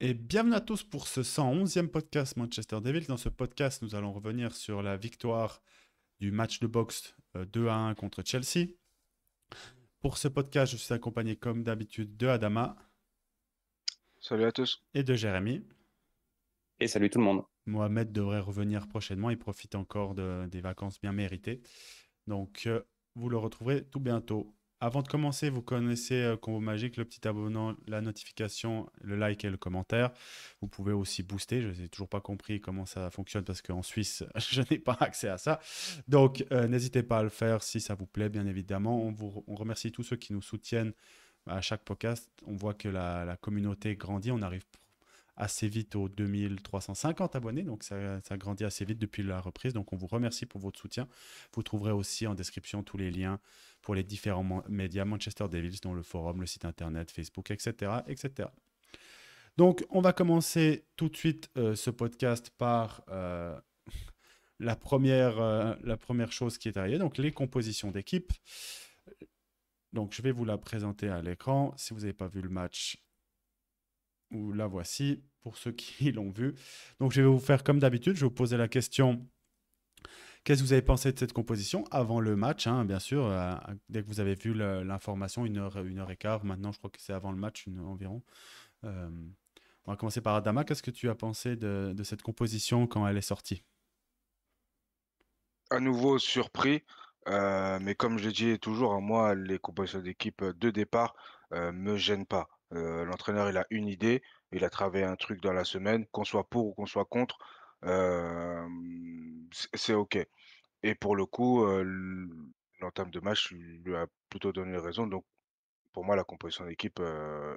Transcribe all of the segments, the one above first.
Et bienvenue à tous pour ce 111e podcast Manchester Devils. Dans ce podcast, nous allons revenir sur la victoire du match de boxe 2-1 contre Chelsea. Pour ce podcast, je suis accompagné comme d'habitude de Adama Salut à tous. et de Jérémy. Et salut tout le monde. Mohamed devrait revenir prochainement. Il profite encore des vacances bien méritées. Donc, vous le retrouverez tout bientôt. Avant de commencer, vous connaissez Combo Magique, le petit abonnement, la notification, le like et le commentaire. Vous pouvez aussi booster. Je n'ai toujours pas compris comment ça fonctionne parce qu'en Suisse, je n'ai pas accès à ça. Donc, n'hésitez pas à le faire si ça vous plaît, bien évidemment. On remercie tous ceux qui nous soutiennent à chaque podcast. On voit que la communauté grandit. On arrive assez vite aux 2350 abonnés, donc ça grandit assez vite depuis la reprise. Donc on vous remercie pour votre soutien. Vous trouverez aussi en description tous les liens pour les différents médias Manchester Devils, dont le forum, le site internet, Facebook, etc. etc. Donc on va commencer tout de suite ce podcast par la première chose qui est arrivée, donc les compositions d'équipe. Donc je vais vous la présenter à l'écran. Si vous n'avez pas vu le match, la voici pour ceux qui l'ont vu. Donc je vais vous faire comme d'habitude, je vais vous poser la question: qu'est-ce que vous avez pensé de cette composition avant le match, hein, bien sûr, dès que vous avez vu l'information, une heure et quart, maintenant je crois que c'est avant le match environ. On va commencer par Adama. Qu'est-ce que tu as pensé de cette composition quand elle est sortie? À nouveau surpris, mais comme je l'ai dit toujours, moi, les compositions d'équipe de départ me gênent pas. L'entraîneur, il a une idée, il a travaillé un truc dans la semaine, qu'on soit pour ou qu'on soit contre, euh, c'est OK. Et pour le coup, l'entame de match lui a plutôt donné raison. Donc, pour moi, la composition d'équipe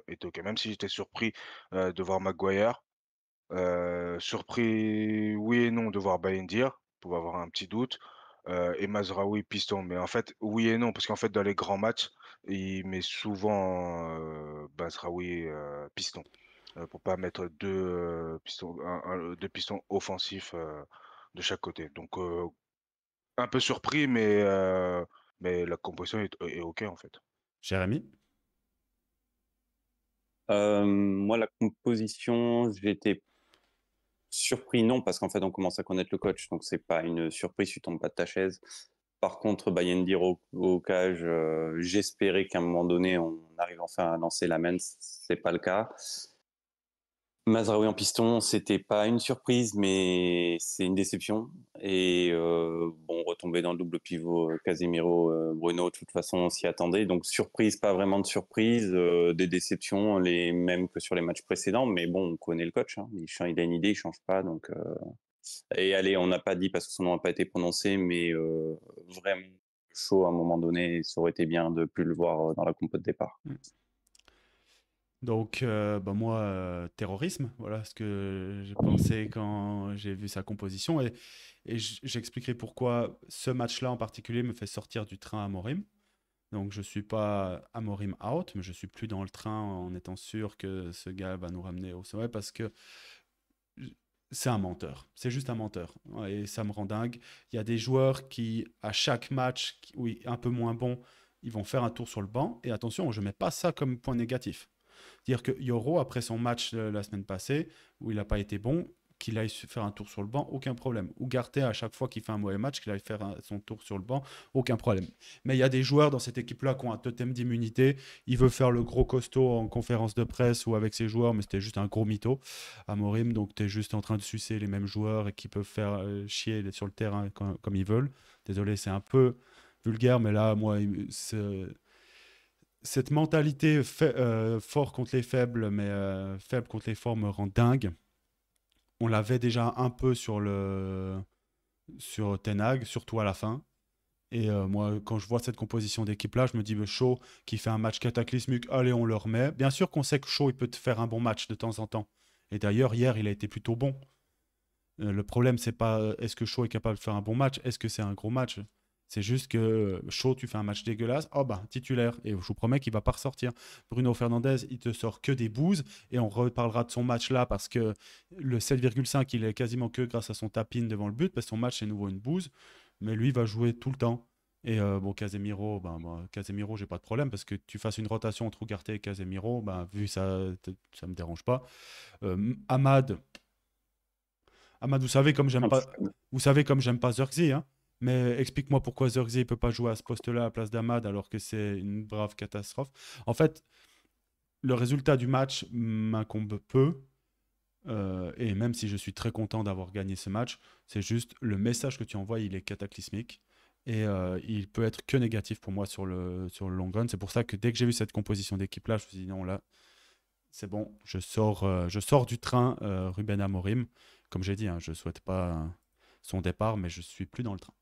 est OK. Même si j'étais surpris de voir Maguire, surpris, oui et non, de voir Bayendir, pouvait avoir un petit doute, et Mazraoui piston. Mais en fait, oui et non, parce qu'en fait, dans les grands matchs, il met souvent, Mazraoui, piston, pour pas mettre 2 pistons, 2 pistons offensifs, de chaque côté. Donc, un peu surpris, mais la composition est OK, en fait. Jérémy? Moi, la composition, j'ai été surpris, non, parce qu'en fait, on commence à connaître le coach, donc c'est pas une surprise, tu tombes pas de ta chaise. Par contre, Bayendir au cage, j'espérais qu'à un moment donné, on arrive enfin à lancer la main, c'est pas le cas. Mazraoui en piston, c'était pas une surprise, mais c'est une déception. Et bon, retomber dans le double pivot Casemiro, Bruno, de toute façon, on s'y attendait. Donc surprise, pas vraiment de surprise, des déceptions, les mêmes que sur les matchs précédents. Mais bon, on connaît le coach, hein. Il a une idée, il change pas. Donc et allez, on n'a pas dit parce que son nom n'a pas été prononcé, mais vraiment chaud à un moment donné, ça aurait été bien de plus le voir dans la compo de départ. Donc, moi, terrorisme, voilà ce que j'ai pensé quand j'ai vu sa composition. Et j'expliquerai pourquoi ce match-là en particulier me fait sortir du train à Morim. Donc, je ne suis pas à Morim out, mais je suis plus dans le train en étant sûr que ce gars va nous ramener au sommet parce que c'est un menteur. C'est juste un menteur. Ouais, et ça me rend dingue. Il y a des joueurs qui, à chaque match, oui, un peu moins bon, ils vont faire un tour sur le banc. Et attention, je ne mets pas ça comme point négatif. Dire que Yoro, après son match la semaine passée, où il n'a pas été bon, qu'il aille faire un tour sur le banc, aucun problème. Ou Garté, à chaque fois qu'il fait un mauvais match, qu'il aille faire son tour sur le banc, aucun problème. Mais il y a des joueurs dans cette équipe-là qui ont un totem d'immunité. Il veut faire le gros costaud en conférence de presse ou avec ses joueurs, mais c'était juste un gros mytho à Morim. Donc tu es juste en train de sucer les mêmes joueurs et qui peuvent faire chier sur le terrain comme ils veulent. Désolé, c'est un peu vulgaire, mais là, moi, cette mentalité fort contre les faibles, mais faible contre les forts me rend dingue. On l'avait déjà un peu sur Ten Hag, surtout à la fin. Et moi, quand je vois cette composition d'équipe-là, je me dis, Shaw qui fait un match cataclysmique, allez, on le remet. Bien sûr qu'on sait que Shaw, il peut te faire un bon match de temps en temps. Et d'ailleurs, hier, il a été plutôt bon. Le problème, c'est pas est-ce que Shaw est capable de faire un bon match, est-ce que c'est un gros match. C'est juste que Shaw, tu fais un match dégueulasse, oh bah, titulaire. Et je vous promets qu'il va pas ressortir. Bruno Fernandes, il te sort que des bouses. Et on reparlera de son match là parce que le 7,5, il est quasiment que grâce à son tapin devant le but, parce que son match, c'est nouveau une bouse. Mais lui, il va jouer tout le temps. Et bon, Casemiro, Casemiro, j'ai pas de problème parce que tu fasses une rotation entre Ugarte et Casemiro, vu ça, ça me dérange pas. Amad, vous savez comme j'aime Un pas, peu. Zirkzee, hein. Mais explique-moi pourquoi Zirkzee peut pas jouer à ce poste-là à la place d'Amad alors que c'est une brave catastrophe. En fait, le résultat du match m'incombe peu. Et même si je suis très content d'avoir gagné ce match, c'est juste le message que tu envoies, il est cataclysmique. Et il peut être que négatif pour moi sur le long run. C'est pour ça que dès que j'ai vu cette composition d'équipe-là, je me suis dit non, là, c'est bon, je sors du train Ruben Amorim. Comme j'ai dit, hein, je ne souhaite pas son départ, mais je suis plus dans le train.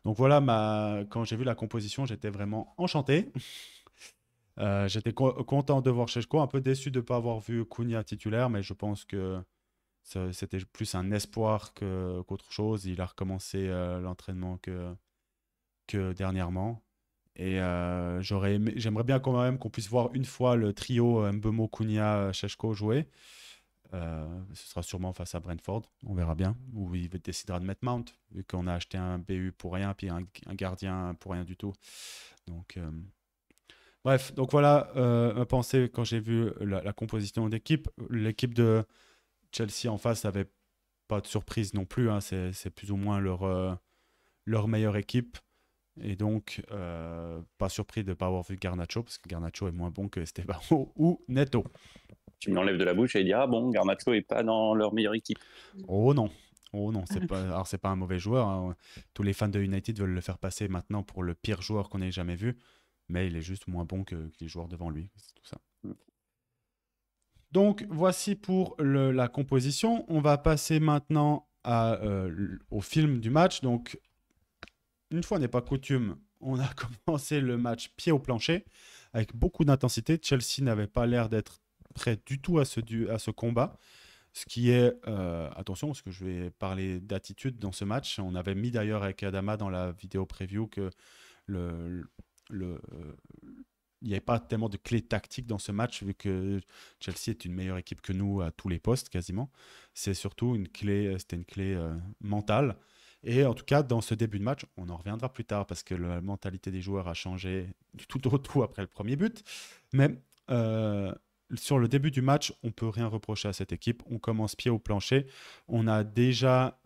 Donc voilà, quand j'ai vu la composition, j'étais vraiment enchanté. J'étais content de voir Šeško, un peu déçu de ne pas avoir vu Cunha titulaire, mais je pense que c'était plus un espoir qu'autre chose. Il a recommencé l'entraînement que dernièrement. Et j'aimerais bien quand même qu'on puisse voir une fois le trio Mbeumo, Cunha, Šeško jouer. Ce sera sûrement face à Brentford, on verra bien. Ou il décidera de mettre Mount, vu qu'on a acheté un BU pour rien, puis un gardien pour rien du tout. Donc, bref, donc voilà ma pensée quand j'ai vu la composition d'équipe. L'équipe de Chelsea en face n'avait pas de surprise non plus, hein. C'est plus ou moins leur meilleure équipe. Et donc, pas surpris de ne pas avoir vu Garnacho, parce que Garnacho est moins bon que Estevao ou Neto. Tu me l'enlèves de la bouche et dire ah bon, Garnacho est pas dans leur meilleure équipe. Oh non, c'est pas, alors c'est pas un mauvais joueur, hein. Tous les fans de United veulent le faire passer maintenant pour le pire joueur qu'on ait jamais vu, mais il est juste moins bon que les joueurs devant lui, c'est tout ça. Donc voici pour la composition. On va passer maintenant au film du match. Donc une fois n'est pas coutume, on a commencé le match pied au plancher avec beaucoup d'intensité. Chelsea n'avait pas l'air d'être prêt du tout à ce combat. Ce qui est, attention, parce que je vais parler d'attitude dans ce match. On avait mis d'ailleurs avec Adama dans la vidéo preview que il n'y avait pas tellement de clés tactiques dans ce match, vu que Chelsea est une meilleure équipe que nous à tous les postes quasiment. C'était une clé mentale. Et en tout cas, dans ce début de match, on en reviendra plus tard parce que la mentalité des joueurs a changé du tout au tout après le premier but. Mais sur le début du match, on ne peut rien reprocher à cette équipe. On commence pied au plancher. On a déjà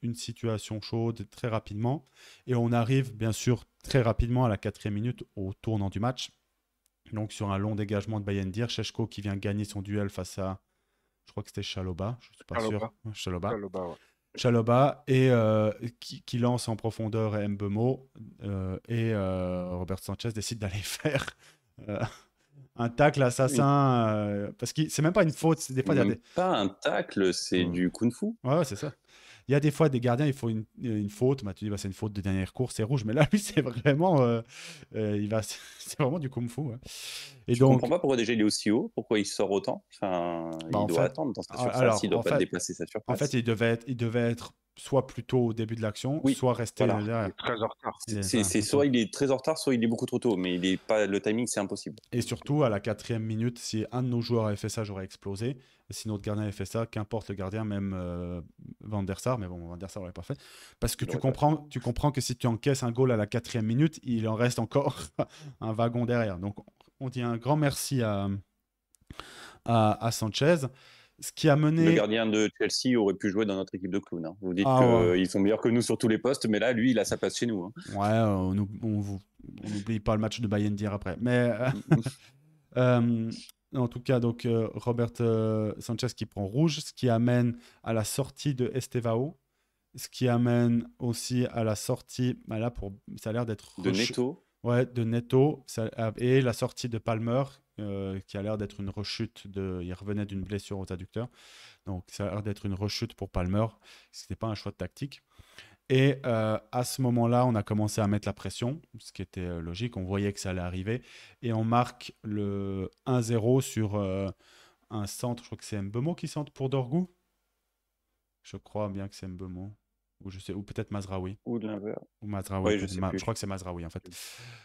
une situation chaude très rapidement. Et on arrive bien sûr très rapidement à la 4e minute au tournant du match. Donc sur un long dégagement de Bayendir, Šeško qui vient gagner son duel face à, je crois que c'était Chalobah, je ne suis pas sûr. Chalobah. Ouais. Chalobah et qui lance en profondeur Mbeumo et Robert Sanchez décide d'aller faire un tacle assassin parce que c'est même pas une faute. Des fois, pas un tacle, c'est du kung-fu. Ouais, c'est ça. Il y a des fois des gardiens, il faut une faute. Tu dis c'est une faute de dernière course, c'est rouge. Mais là, lui, c'est vraiment, c'est vraiment du kung-fu. Ouais. Et je comprends pas pourquoi déjà il est aussi haut, pourquoi il sort autant. Enfin, il doit attendre dans sa surface, il doit pas dépasser sa surface. En fait, il devait être soit plutôt au début de l'action, soit rester derrière. Il est très en retard. C'est soit il est très en retard, soit il est beaucoup trop tôt. Mais le timing, c'est impossible. Et surtout, à la 4e minute, si un de nos joueurs avait fait ça, j'aurais explosé. Si notre gardien avait fait ça, qu'importe le gardien, même Van der Sar, mais bon, Van der Sar l'aurait pas fait. Parce que tu comprends que si tu encaisses un goal à la 4e minute, il en reste encore un wagon derrière. Donc, on dit un grand merci à Sanchez. Ce qui a mené... Le gardien de Chelsea aurait pu jouer dans notre équipe de clowns. Hein. Vous dites qu'ils sont meilleurs que nous sur tous les postes, mais là, lui, il a sa place chez nous. Hein. Ouais, on n'oublie pas le match de Bayendir après. Mais en tout cas, donc Robert Sanchez qui prend rouge, ce qui amène à la sortie de Estevao, ce qui amène aussi à la sortie, là ça a l'air d'être... De Neto. Ouais, de Neto, et la sortie de Palmer, qui a l'air d'être une rechute. Il revenait d'une blessure aux adducteurs. Donc, ça a l'air d'être une rechute pour Palmer. Ce n'était pas un choix de tactique. Et à ce moment-là, on a commencé à mettre la pression, ce qui était logique. On voyait que ça allait arriver. Et on marque le 1-0 sur un centre. Je crois que c'est Mbeumo qui centre pour Dorgu. Je crois bien que c'est Mbeumo. Ou peut-être Mazraoui. Ou de l'inverse. Ou Mazraoui. Oui, je crois que c'est Mazraoui en fait.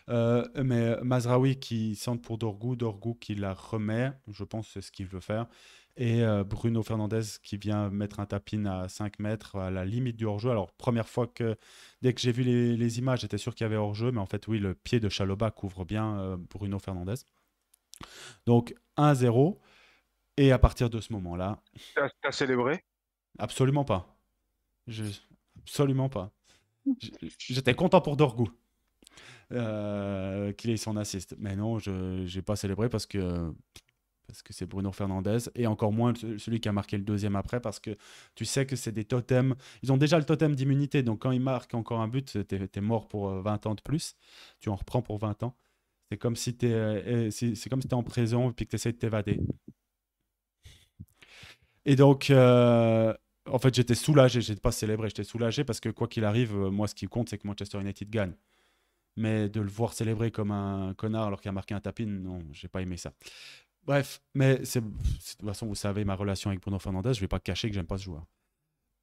Mais Mazraoui qui centre pour Dorgu qui la remet. Je pense que c'est ce qu'il veut faire. Et Bruno Fernandes qui vient mettre un tapin à 5 mètres à la limite du hors-jeu. Alors, première fois dès que j'ai vu les images, j'étais sûr qu'il y avait hors-jeu, mais en fait, oui, le pied de Chalobah couvre bien Bruno Fernandes. Donc, 1-0. Et à partir de ce moment-là, T'as célébré? absolument pas. Absolument pas. J'étais content pour Dorgu qu'il ait son assist. Mais non, je n'ai pas célébré parce que c'est Bruno Fernandes, et encore moins celui qui a marqué le deuxième après, parce que tu sais que c'est des totems. Ils ont déjà le totem d'immunité, donc quand ils marquent encore un but, t'es mort pour 20 ans de plus. Tu en reprends pour 20 ans. C'est comme si c'est comme si t'es en prison et puis que tu essaies de t'évader. Et donc, en fait, j'étais soulagé. J'étais pas célébré, j'étais soulagé parce que quoi qu'il arrive, moi, ce qui compte, c'est que Manchester United gagne. Mais de le voir célébrer comme un connard alors qu'il a marqué un tapin, non, j'ai pas aimé ça. Bref, mais de toute façon, vous savez ma relation avec Bruno Fernandes, je vais pas cacher que j'aime pas ce joueur.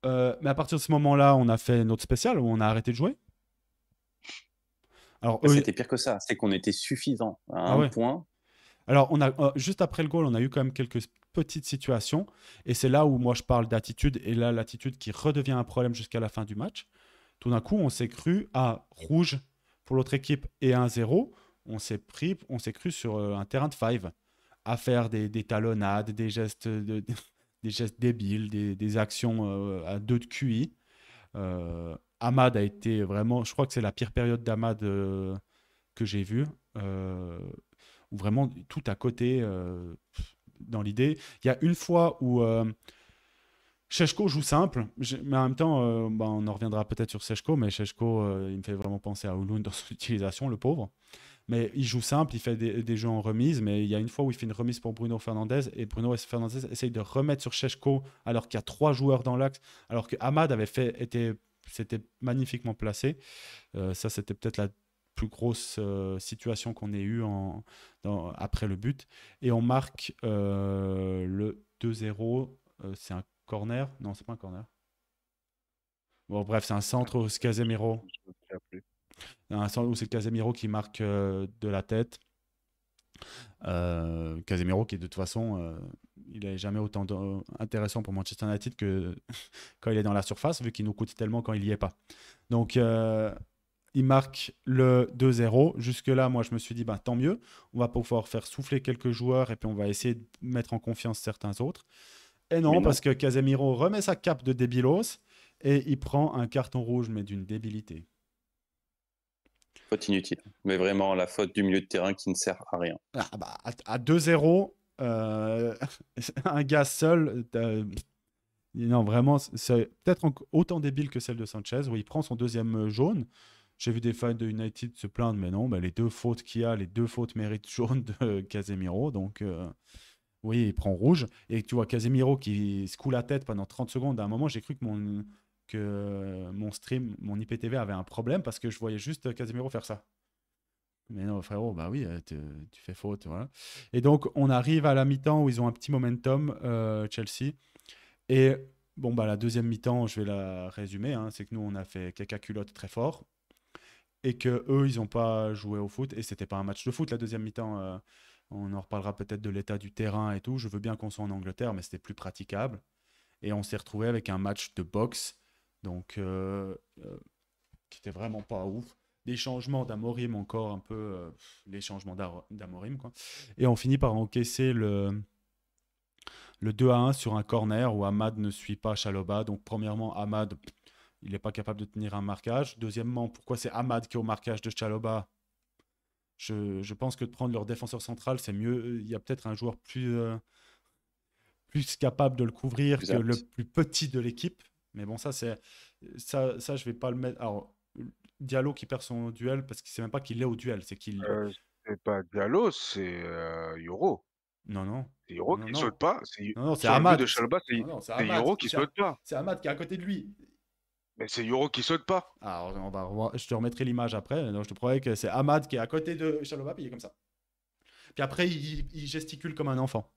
Mais à partir de ce moment-là, on a fait notre spécial où on a arrêté de jouer. Alors, C'était pire que ça, c'est qu'on était suffisant à un point. Alors, juste après le goal, on a eu quand même quelques petites situations. Et c'est là où moi je parle d'attitude. Et là, l'attitude qui redevient un problème jusqu'à la fin du match. Tout d'un coup, on s'est cru à rouge pour l'autre équipe et 1-0. On s'est cru sur un terrain de five à faire des talonnades, des gestes, des gestes débiles, des actions à 2 de QI. Amad a été vraiment, je crois que c'est la pire période d'Amad que j'ai vue. Où vraiment tout à côté dans l'idée. Il y a une fois où Šeško joue simple, mais en même temps, on en reviendra peut-être sur Šeško, mais Šeško, il me fait vraiment penser à Ouloun dans son utilisation, le pauvre. Mais il joue simple, il fait des jeux en remise, mais il y a une fois où il fait une remise pour Bruno Fernandes, et Bruno Fernandes essaye de remettre sur Šeško alors qu'il y a 3 joueurs dans l'axe, alors que Amad s'était magnifiquement placé. Ça, c'était peut-être la plus grosse situation qu'on ait eue après le but. Et on marque le 2-0. C'est un corner? Non, c'est pas un corner. Bon, bref, c'est un centre où c'est Casemiro. Un centre où c'est Casemiro qui marque de la tête. Casemiro qui, de toute façon, il n'est jamais autant intéressant pour Manchester United que quand il est dans la surface, vu qu'il nous coûte tellement quand il n'y est pas. Donc, il marque le 2-0. Jusque-là, moi, je me suis dit, tant mieux. On va pouvoir faire souffler quelques joueurs et puis on va essayer de mettre en confiance certains autres. Et non, parce que Casemiro remet sa cape de débilos et il prend un carton rouge, mais d'une débilité. Faute inutile. Mais vraiment, la faute du milieu de terrain qui ne sert à rien. À 2-0, un gars seul... Non, vraiment, c'est peut-être autant débile que celle de Sanchez, où il prend son deuxième jaune. J'ai vu des fans de United se plaindre, mais non, les 2 fautes qu'il y a, les 2 fautes méritent jaune de Casemiro. Donc, oui, il prend rouge. Et tu vois Casemiro qui se coule la tête pendant 30 secondes. À un moment, j'ai cru que mon stream, mon IPTV avait un problème parce que je voyais juste Casemiro faire ça. Mais non, frérot, oui, tu fais faute. Voilà. Et donc, on arrive à la mi-temps où ils ont un petit momentum, Chelsea. Et bon, la deuxième mi-temps, je vais la résumer. C'est que nous, on a fait caca culotte très fort. Et que eux, ils n'ont pas joué au foot. Et c'était pas un match de foot, la deuxième mi-temps. On en reparlera peut-être de l'état du terrain et tout. Je veux bien qu'on soit en Angleterre, mais c'était plus praticable. Et on s'est retrouvé avec un match de boxe. Donc, qui était vraiment pas ouf. Des changements d'Amorim encore un peu. Les changements d'Amorim, quoi. Et on finit par encaisser le 2-1 sur un corner où Amad ne suit pas Chalobah. Donc, premièrement, Amad, il n'est pas capable de tenir un marquage. Deuxièmement, pourquoi c'est Amad qui est au marquage de Chalobah? Je pense que de prendre leur défenseur central, c'est mieux. Il y a peut-être un joueur plus capable de le couvrir que le plus petit de l'équipe. Mais bon, ça, je vais pas le mettre. Alors, Diallo qui perd son duel parce qu'il ne sait même pas qu'il est au duel. C'est pas Diallo, c'est Yoro. Non. C'est Yoro qui saute pas. Non, c'est sur Amad. Le but de Chalobah, c'est Yoro qui saute pas. C'est Amad qui est à côté de lui. Mais c'est Yoro qui saute pas. Alors, je te remettrai l'image après. Donc, je te promets que c'est Amad qui est à côté de Chalobah, puis il est comme ça. Puis après, il gesticule comme un enfant.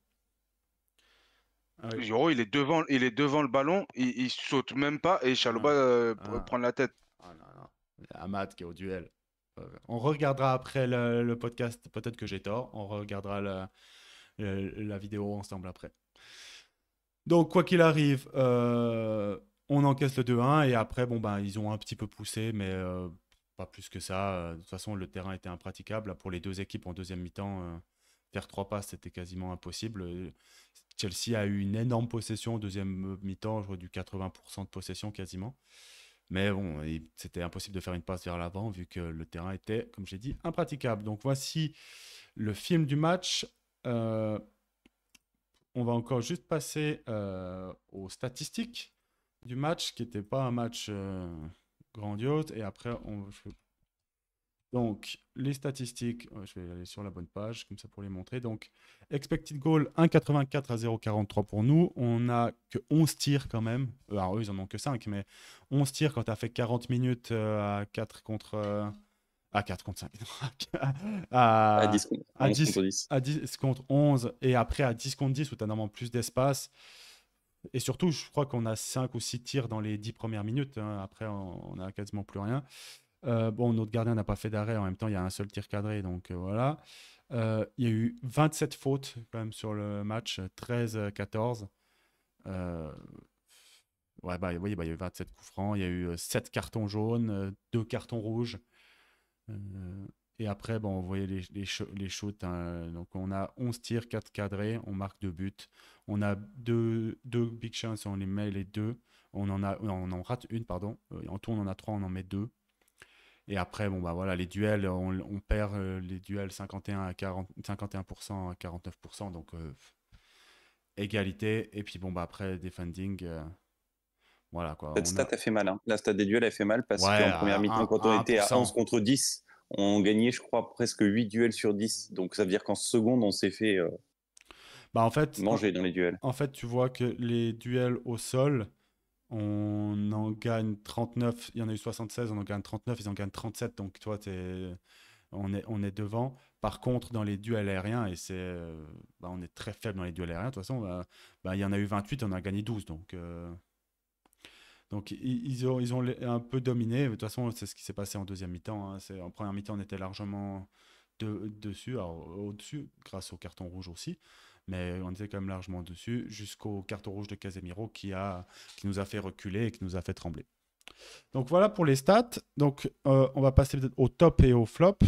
Yoro, il est devant le ballon, il saute même pas et Chalobah prend la tête. Non. Amad qui est au duel. On regardera après le podcast. Peut-être que j'ai tort. On regardera la vidéo ensemble après. Donc, quoi qu'il arrive, on encaisse le 2-1 et après, bon, ben, ils ont un petit peu poussé, mais pas plus que ça. De toute façon, le terrain était impraticable. Là, pour les deux équipes en deuxième mi-temps, faire 3 passes, c'était quasiment impossible. Chelsea a eu une énorme possession en deuxième mi-temps, je crois du 80% de possession quasiment. Mais bon, c'était impossible de faire une passe vers l'avant vu que le terrain était, comme j'ai dit, impraticable. Donc voici le film du match. On va encore juste passer aux statistiques du match, qui n'était pas un match grandiose. Et après, donc, les statistiques, je vais aller sur la bonne page, comme ça pour les montrer. Donc, expected goal 1,84 à 0,43 pour nous. On n'a que 11 tirs quand même. Alors, eux, ils en ont que 5, mais 11 tirs quand tu as fait 40 minutes à 4 contre... à 4 contre 5. À 10 à 11 10, contre 10. à 10 contre 11. Et après, à 10 contre 10, où tu as normalement plus d'espace. Et surtout, je crois qu'on a 5 ou 6 tirs dans les 10 premières minutes. Hein. Après, on n'a quasiment plus rien. Bon, notre gardien n'a pas fait d'arrêt. En même temps, il y a un seul tir cadré. Donc voilà. Il y a eu 27 fautes quand même sur le match. 13-14. Ouais, oui, il y a eu 27 coups francs. Il y a eu 7 cartons jaunes, 2 cartons rouges. Et après, bon, vous voyez les shoots. Hein. Donc on a 11 tirs, 4 cadrés. On marque 2 buts. On a deux big chances. On les met les 2. On en rate une, pardon. En tout, on en a 3. On en met 2. Et après, bon, bah voilà, les duels, on perd les duels 51% à 49%, donc égalité. Et puis bon, bah après, defending, voilà quoi. Cette stat a fait mal. Hein. La stat des duels a fait mal parce Ouais, qu'en première mi-temps, quand on était à 11 contre 10, on gagnait, je crois, presque 8 duels sur 10. Donc ça veut dire qu'en seconde, on s'est fait bah, en fait, manger dans les duels. En fait, tu vois que les duels au sol, on en gagne 39, il y en a eu 76, on en gagne 39, ils en gagnent 37, donc toi, on est devant. Par contre, dans les duels aériens, et on est très faible dans les duels aériens, de toute façon, il y en a eu 28, on a gagné 12, donc ils ont un peu dominé. De toute façon, c'est ce qui s'est passé en deuxième mi-temps. Hein. En première mi-temps, on était largement dessus, alors au-dessus, grâce au carton rouge aussi. Mais on était quand même largement dessus, jusqu'au carton rouge de Casemiro qui nous a fait reculer et qui nous a fait trembler. Donc voilà pour les stats. Donc on va passer peut-être au top et au flop.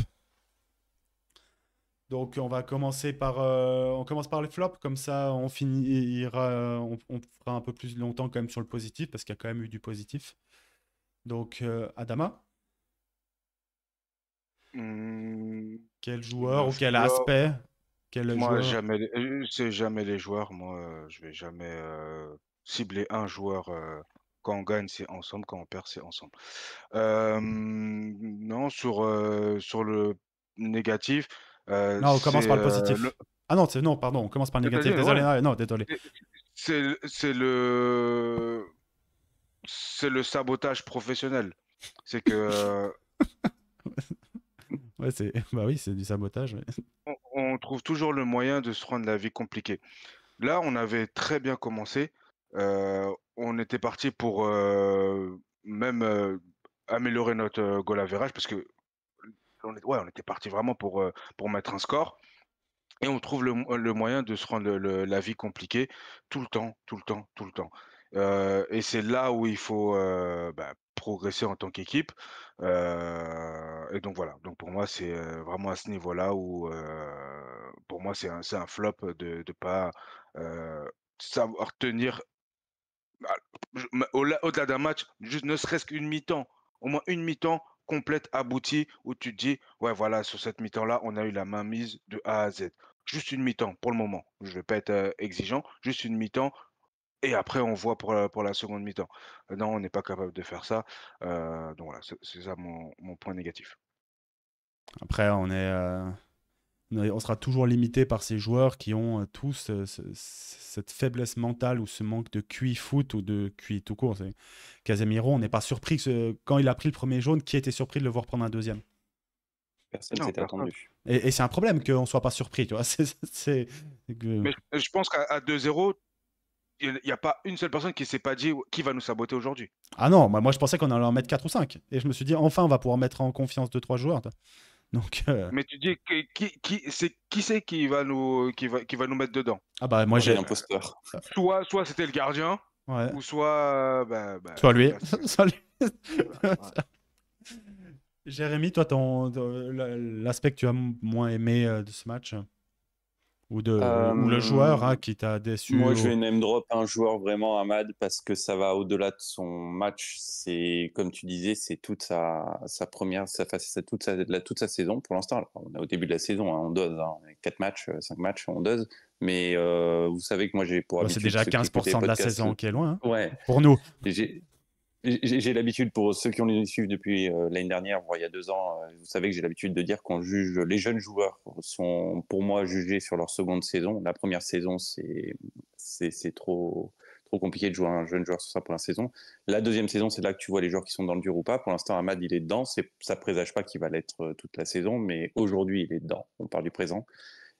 Donc on commence par les flops, comme ça on finira, on fera un peu plus longtemps quand même sur le positif, parce qu'il y a quand même eu du positif. Donc Adama, quel joueur ou quel aspect? Moi, c'est jamais les joueurs. Moi, je vais jamais cibler un joueur. Quand on gagne, c'est ensemble. Quand on perd, c'est ensemble. Non, sur le négatif, Non, on commence c'est par le positif. Ah non, non, pardon, on commence par le négatif. Désolé, ouais, non, désolé. c'est le sabotage professionnel. C'est que Ouais, bah oui, c'est du sabotage. Ouais. on trouve toujours le moyen de se rendre la vie compliquée. Là, on avait très bien commencé. On était parti pour même améliorer notre goal average parce que on était parti vraiment pour mettre un score. Et on trouve le moyen de se rendre la vie compliquée tout le temps, tout le temps, tout le temps. Et c'est là où il faut progresser en tant qu'équipe. Et donc voilà. Donc pour moi, c'est vraiment à ce niveau-là où pour moi, c'est un flop de ne pas savoir tenir au-delà d'un match, juste ne serait-ce qu'une mi-temps, au moins une mi-temps complète, aboutie, où tu te dis, ouais, voilà, sur cette mi-temps-là, on a eu la main mise de A à Z. Juste une mi-temps pour le moment. Je ne vais pas être exigeant, juste une mi-temps. Et après, on voit pour la seconde mi-temps. Non, on n'est pas capable de faire ça. Donc voilà, c'est ça mon point négatif. Après, on sera toujours limité par ces joueurs qui ont tous cette faiblesse mentale ou ce manque de QI foot ou de QI tout court. Casemiro, on n'est pas surpris quand il a pris le premier jaune, qui était surpris de le voir prendre un deuxième? Personne Non, s'était personne. attendu. Et c'est un problème qu'on ne soit pas surpris. Tu vois. Mais je pense qu'à 2-0, il n'y a pas une seule personne qui s'est pas dit qui va nous saboter aujourd'hui. Ah non, moi je pensais qu'on allait en mettre 4 ou 5. Et je me suis dit, enfin, on va pouvoir mettre en confiance 2-3 joueurs. Donc, Mais tu dis qui c'est qui va nous mettre dedans? ah bah moi j'ai, l'imposteur. Soit c'était le gardien, ouais, ou soit soit lui, là, c'est soit lui. voilà, ouais. Jérémy, toi, l'aspect que tu as moins aimé de ce match, ou le joueur Euh, qui t'a déçu. Moi, je vais name drop un joueur vraiment, Ahmad, parce que ça va au-delà de son match. C'est, comme tu disais, c'est toute sa première, toute sa saison. Pour l'instant, alors, on est au début de la saison, hein, on dose, hein, 4 matchs, 5 matchs, on dose. Mais vous savez que moi, j'ai pour Bah, c'est habitude, déjà ceux qui écoutent les 15% de la podcasts, saison qui est loin, hein, ouais, pour nous. j'ai l'habitude, pour ceux qui ont les suivi depuis l'année dernière, voire il y a 2 ans, vous savez que j'ai l'habitude de dire qu'on juge les jeunes joueurs sont pour moi jugés sur leur seconde saison. La première saison, c'est trop compliqué de jouer un jeune joueur sur sa première saison. La deuxième saison, c'est là que tu vois les joueurs qui sont dans le dur ou pas. Pour l'instant, Ahmad, il est dedans. Ça présage pas qu'il va l'être toute la saison, mais aujourd'hui, il est dedans. On parle du présent.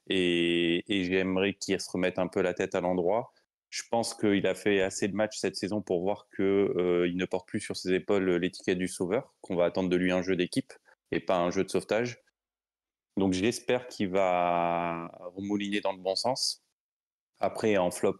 Et j'aimerais qu'il se remette un peu la tête à l'endroit. Je pense qu'il a fait assez de matchs cette saison pour voir qu'il ne porte plus sur ses épaules l'étiquette du sauveur, qu'on va attendre de lui un jeu d'équipe et pas un jeu de sauvetage. Donc j'espère qu'il va remouliner dans le bon sens. Après, en flop,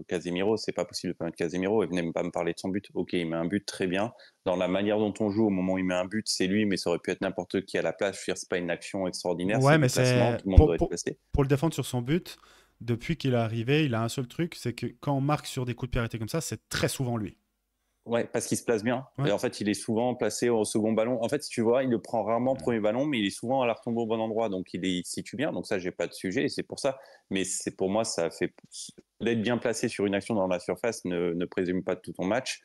Casemiro, c'est pas possible de pas mettre Casemiro. Et venez même pas me parler de son but. Ok, il met un but, très bien. Dans la manière dont on joue, au moment où il met un but, c'est lui, mais ça aurait pu être n'importe qui à la place. Je veux dire, c'est pas une action extraordinaire, Ouais, c'est mais du placement. c'est Tout le monde doit être placé. pour le défendre sur son but. Depuis qu'il est arrivé, il a un seul truc, c'est que quand on marque sur des coups de pied arrêtés comme ça, c'est très souvent lui. Ouais, parce qu'il se place bien. Ouais. Et en fait, il est souvent placé au second ballon. En fait, si tu vois, il le prend rarement au premier ballon, mais il est souvent à la retombe au bon endroit. Donc, il se situe bien. Donc, ça, j'ai pas de sujet. Et c'est pour ça. Mais c'est pour moi, ça fait. D'être bien placé sur une action dans la surface ne présume pas de tout ton match.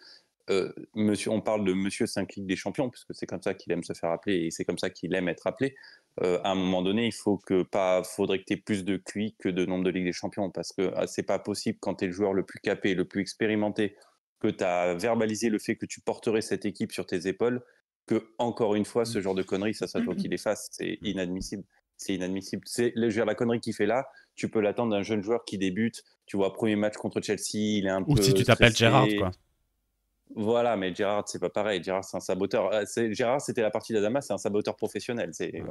Monsieur, on parle de Monsieur 5 Ligues des Champions, puisque c'est comme ça qu'il aime se faire appeler et c'est comme ça qu'il aime être appelé. À un moment donné, faudrait que tu aies plus de QI que de nombre de Ligues des Champions, parce que c'est pas possible quand tu es le joueur le plus capé, le plus expérimenté, que tu as verbalisé le fait que tu porterais cette équipe sur tes épaules, que, encore une fois, ce genre de conneries, ça soit toi qui les fasses. C'est inadmissible. C'est inadmissible. La connerie qu'il fait là, tu peux l'attendre d'un jeune joueur qui débute. Tu vois, premier match contre Chelsea, il est un Ou si peu tu t'appelles Gérard, stressé. quoi. Voilà, mais Gérard, c'est pas pareil. Gérard, c'est un saboteur. Gérard, c'était la partie d'Adama, c'est un saboteur professionnel. C'est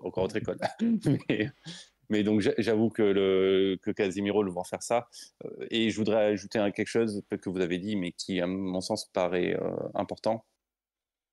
encore autre école. mais donc, j'avoue que Casemiro le voir faire ça. Et je voudrais ajouter quelque chose que vous avez dit, mais qui, à mon sens, paraît important.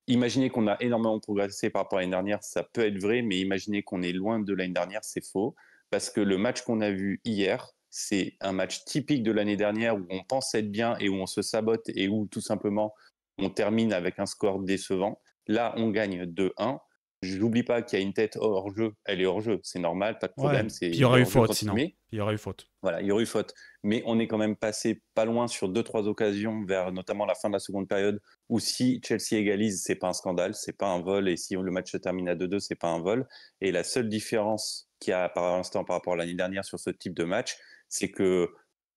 Imaginez qu'on a énormément progressé par rapport à l'année dernière, ça peut être vrai, mais imaginez qu'on est loin de l'année dernière, c'est faux. Parce que le match qu'on a vu hier, c'est un match typique de l'année dernière où on pense être bien et où on se sabote et où tout simplement on termine avec un score décevant. Là, on gagne 2-1. Je n'oublie pas qu'il y a une tête hors jeu. Elle est hors jeu, c'est normal, pas de Ouais. problème. Puis il y aurait eu hors jeu faute quand il sinon. met. Il y aurait eu faute. Voilà, il y aurait eu faute. Mais on est quand même passé pas loin sur 2-3 occasions vers notamment la fin de la seconde période où si Chelsea égalise, c'est pas un scandale, c'est pas un vol. Et si le match se termine à 2-2, c'est pas un vol. Et la seule différence qu'il y a par l'instant par rapport à l'année dernière sur ce type de match, c'est que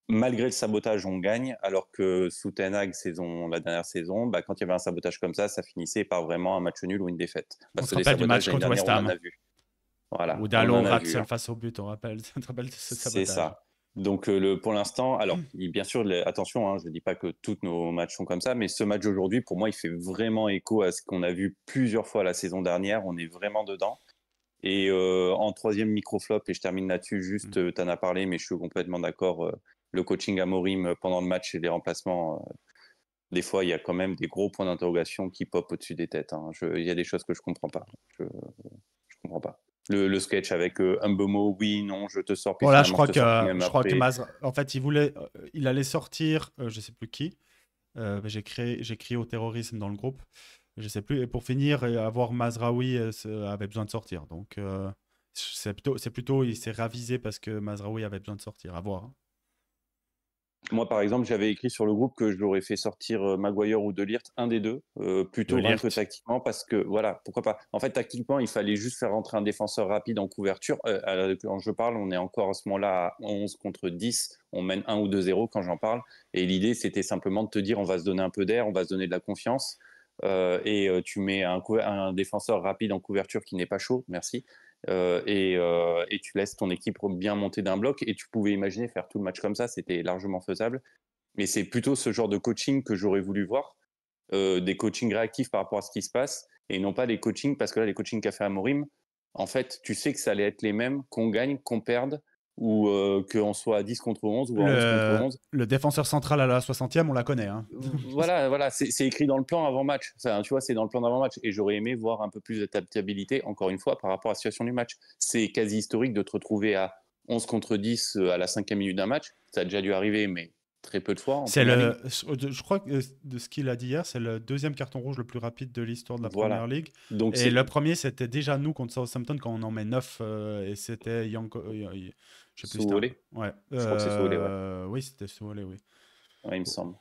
malgré le sabotage, on gagne, alors que sous Ten Hag, la dernière saison, quand il y avait un sabotage comme ça finissait par vraiment un match nul ou une défaite. On Parce se que des rappelle du sabotages match l'année contre dernière, West on en Ham, a vu. Voilà, où on Dalot en a rate vu. seul face au but. Tu te rappelles de ce C'est sabotage? ça. Donc, pour l'instant, alors, bien sûr, attention, hein, je ne dis pas que tous nos matchs sont comme ça, mais ce match aujourd'hui, pour moi, il fait vraiment écho à ce qu'on a vu plusieurs fois la saison dernière. On est vraiment dedans. Et en troisième micro-flop, et je termine là-dessus, juste, tu en as parlé, mais je suis complètement d'accord. Le coaching Amorim pendant le match et les remplacements, des fois, il y a quand même des gros points d'interrogation qui popent au-dessus des têtes. Hein. Il y a des choses que je ne comprends pas. Je comprends pas. Le sketch avec Mbeumo, oui, non, je te sors, puis Bon, là, je finalement, je crois te sors même que après. En fait, il allait sortir, je sais plus qui. J'ai crié au terrorisme dans le groupe. Je sais plus. Et pour finir, avoir Mazraoui avait besoin de sortir. Donc, c'est plutôt, il s'est ravisé parce que Mazraoui avait besoin de sortir. À voir. Hein. Moi, par exemple, j'avais écrit sur le groupe que je l'aurais fait sortir Maguire ou De Ligt, un des deux, plutôt De même que Ligt. tactiquement, parce que voilà, pourquoi pas. En fait, tactiquement, il fallait juste faire rentrer un défenseur rapide en couverture. Quand je parle, on est encore à ce moment-là à 11 contre 10, on mène 1 ou 2-0 quand j'en parle. Et l'idée, c'était simplement de te dire, on va se donner un peu d'air, on va se donner de la confiance. Tu mets un défenseur rapide en couverture qui n'est pas chaud, merci. Et tu laisses ton équipe bien monter d'un bloc et tu pouvais imaginer faire tout le match comme ça, c'était largement faisable. Mais c'est plutôt ce genre de coaching que j'aurais voulu voir, des coachings réactifs par rapport à ce qui se passe et non pas des coachings, parce que là, les coachings qu'a fait Amorim, en fait, tu sais que ça allait être les mêmes, qu'on gagne, qu'on perde, ou qu'on soit à 10 contre 11 ou à 11 contre 11. Le défenseur central à la 60e, on la connaît. Hein. Voilà, c'est écrit dans le plan avant-match. Tu vois, c'est dans le plan d'avant-match. Et j'aurais aimé voir un peu plus d'adaptabilité, encore une fois, par rapport à la situation du match. C'est quasi historique de te retrouver à 11 contre 10 à la 5e minute d'un match. Ça a déjà dû arriver, mais très peu de fois. Je crois que de ce qu'il a dit hier, c'est le deuxième carton rouge le plus rapide de l'histoire de la Première Ligue. Donc et le premier, c'était déjà nous contre Southampton quand on en met 9 et c'était Yanko. Je sais plus. Ouais. Je crois que c'est Soulé, ouais. Oui, c'était Soulé, oui. Ouais, il me semble.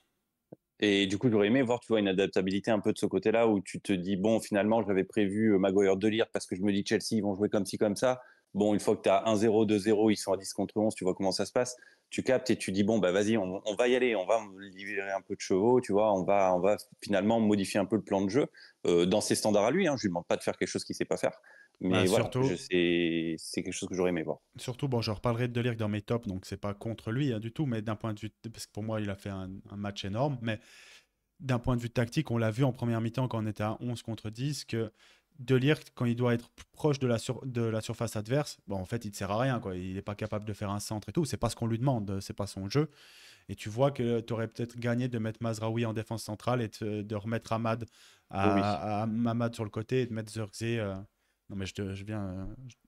Et du coup, j'aurais aimé voir, tu vois, une adaptabilité un peu de ce côté-là où tu te dis, bon, finalement, j'avais prévu Maguire de lire parce que je me dis Chelsea, ils vont jouer comme ci, comme ça. Bon, une fois que tu as 1-0, 2-0, ils sont à 10 contre 11, tu vois comment ça se passe. Tu captes et tu dis, bon, bah vas-y, on va y aller, on va libérer un peu de chevaux, tu vois, on va finalement modifier un peu le plan de jeu dans ses standards à lui. Hein, je lui demande pas de faire quelque chose qu'il sait pas faire. Mais voilà, c'est quelque chose que j'aurais aimé voir. Surtout, bon, je reparlerai de De Ligt dans mes tops, donc c'est pas contre lui du tout, mais d'un point de vue, parce que pour moi, il a fait un match énorme, mais d'un point de vue tactique, on l'a vu en première mi-temps quand on était à 11 contre 10, que De Ligt, quand il doit être proche de la surface adverse, bon, en fait, il ne sert à rien, quoi. Il n'est pas capable de faire un centre et tout. C'est pas ce qu'on lui demande, c'est pas son jeu. Et tu vois que tu aurais peut-être gagné de mettre Mazraoui en défense centrale et de remettre Amad sur le côté et de mettre Zirkzee. Non, mais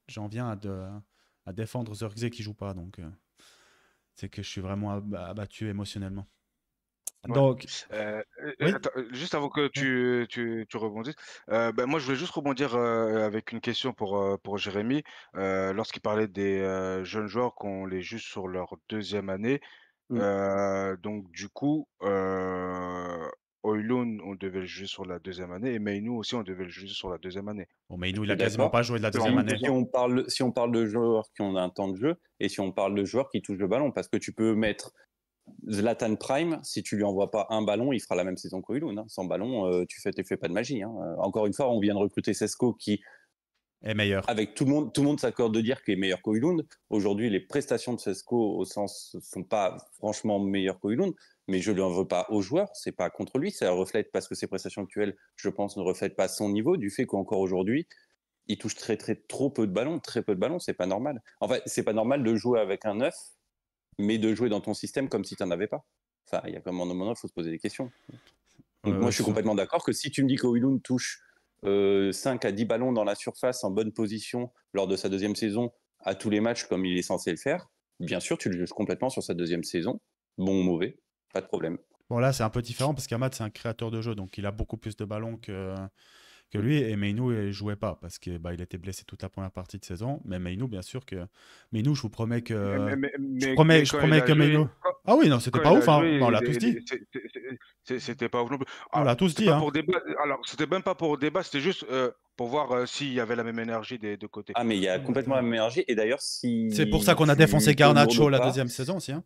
j'en viens à défendre Zirkzee qui joue pas. Donc, c'est que je suis vraiment abattu émotionnellement. Ouais. Donc, oui. Attends, juste avant que tu rebondisses, moi je voulais juste rebondir avec une question pour Jérémy. Lorsqu'il parlait des jeunes joueurs qu'on les juge sur leur deuxième année, donc du coup, Højlund, on devait le juger sur la deuxième année, et Mainoo aussi, on devait le juger sur la deuxième année. Bon, Mainoo, il a quasiment pas joué de la deuxième année. Si on parle de joueurs qui ont un temps de jeu et si on parle de joueurs qui touchent le ballon, parce que tu peux mettre Zlatan Prime, si tu lui envoies pas un ballon, il fera la même saison qu'Højlund. Hein. Sans ballon, tu fais pas de magie. Hein. Encore une fois, on vient de recruter Sesko qui est meilleur. Avec tout le monde s'accorde de dire qu'il est meilleur qu'Højlund. Aujourd'hui, les prestations de Sesko au sens sont pas franchement meilleures qu'Højlund, mais je ne l'en veux pas aux joueurs. C'est pas contre lui, ça reflète parce que ses prestations actuelles, je pense, ne reflètent pas son niveau, du fait qu'encore aujourd'hui, il touche trop peu de ballons, c'est pas normal. En fait, c'est pas normal de jouer avec un 9, mais de jouer dans ton système comme si tu n'en avais pas. Enfin, il y a comme un moment, il faut se poser des questions. Donc moi, je suis complètement d'accord que si tu me dis qu'Højlund touche 5 à 10 ballons dans la surface en bonne position lors de sa deuxième saison à tous les matchs comme il est censé le faire, bien sûr, tu le juges complètement sur sa deuxième saison, bon ou mauvais, pas de problème. Bon, là, c'est un peu différent parce qu'Amad, c'est un créateur de jeu, donc il a beaucoup plus de ballons que lui, et Mainoo ne jouait pas parce qu'il était blessé toute la première partie de saison. Mais Mainoo, bien sûr que Mainoo, je vous promets que je promets que Mainoo. Ah oui, non, c'était pas ouf, hein. On l'a tous dit. C'était pas ouf non plus. On l'a tous dit, hein. Alors, c'était même pas pour débat, c'était juste pour voir s'il y avait la même énergie des deux côtés. Ah, mais il y a complètement la même énergie. Et d'ailleurs, si c'est pour ça qu'on a défoncé Garnacho la deuxième saison aussi, hein.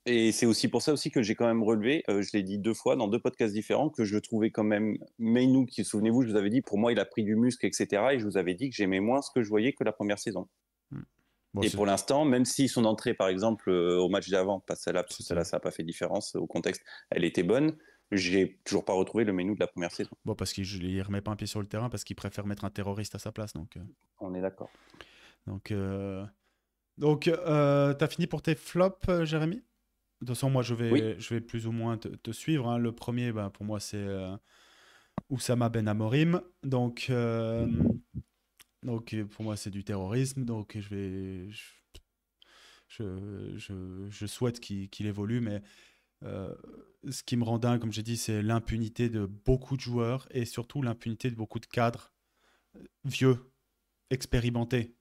Et c'est aussi pour ça aussi que j'ai quand même relevé, je l'ai dit 2 fois dans 2 podcasts différents, que je trouvais quand même Mainoo, qui, souvenez-vous, je vous avais dit, pour moi, il a pris du muscle, etc. Et je vous avais dit que j'aimais moins ce que je voyais que la première saison. Bon, et pour l'instant, même si son entrée, par exemple, au match d'avant, pas celle-là, parce que celle-là, ça n'a pas fait différence au contexte, elle était bonne, j'ai toujours pas retrouvé le Mainoo de la première saison. Bon, parce qu'il ne remet pas un pied sur le terrain, parce qu'il préfère mettre un terroriste à sa place. Donc, on est d'accord. Donc, t'as fini pour tes flops, Jérémy ? De toute façon, moi, je vais plus ou moins te suivre. Hein. Le premier, pour moi, c'est Oussama Ben Amorim. Donc, pour moi, c'est du terrorisme. Donc, je souhaite qu'il évolue. Mais ce qui me rend dingue, comme j'ai dit, c'est l'impunité de beaucoup de joueurs et surtout l'impunité de beaucoup de cadres vieux, expérimentés.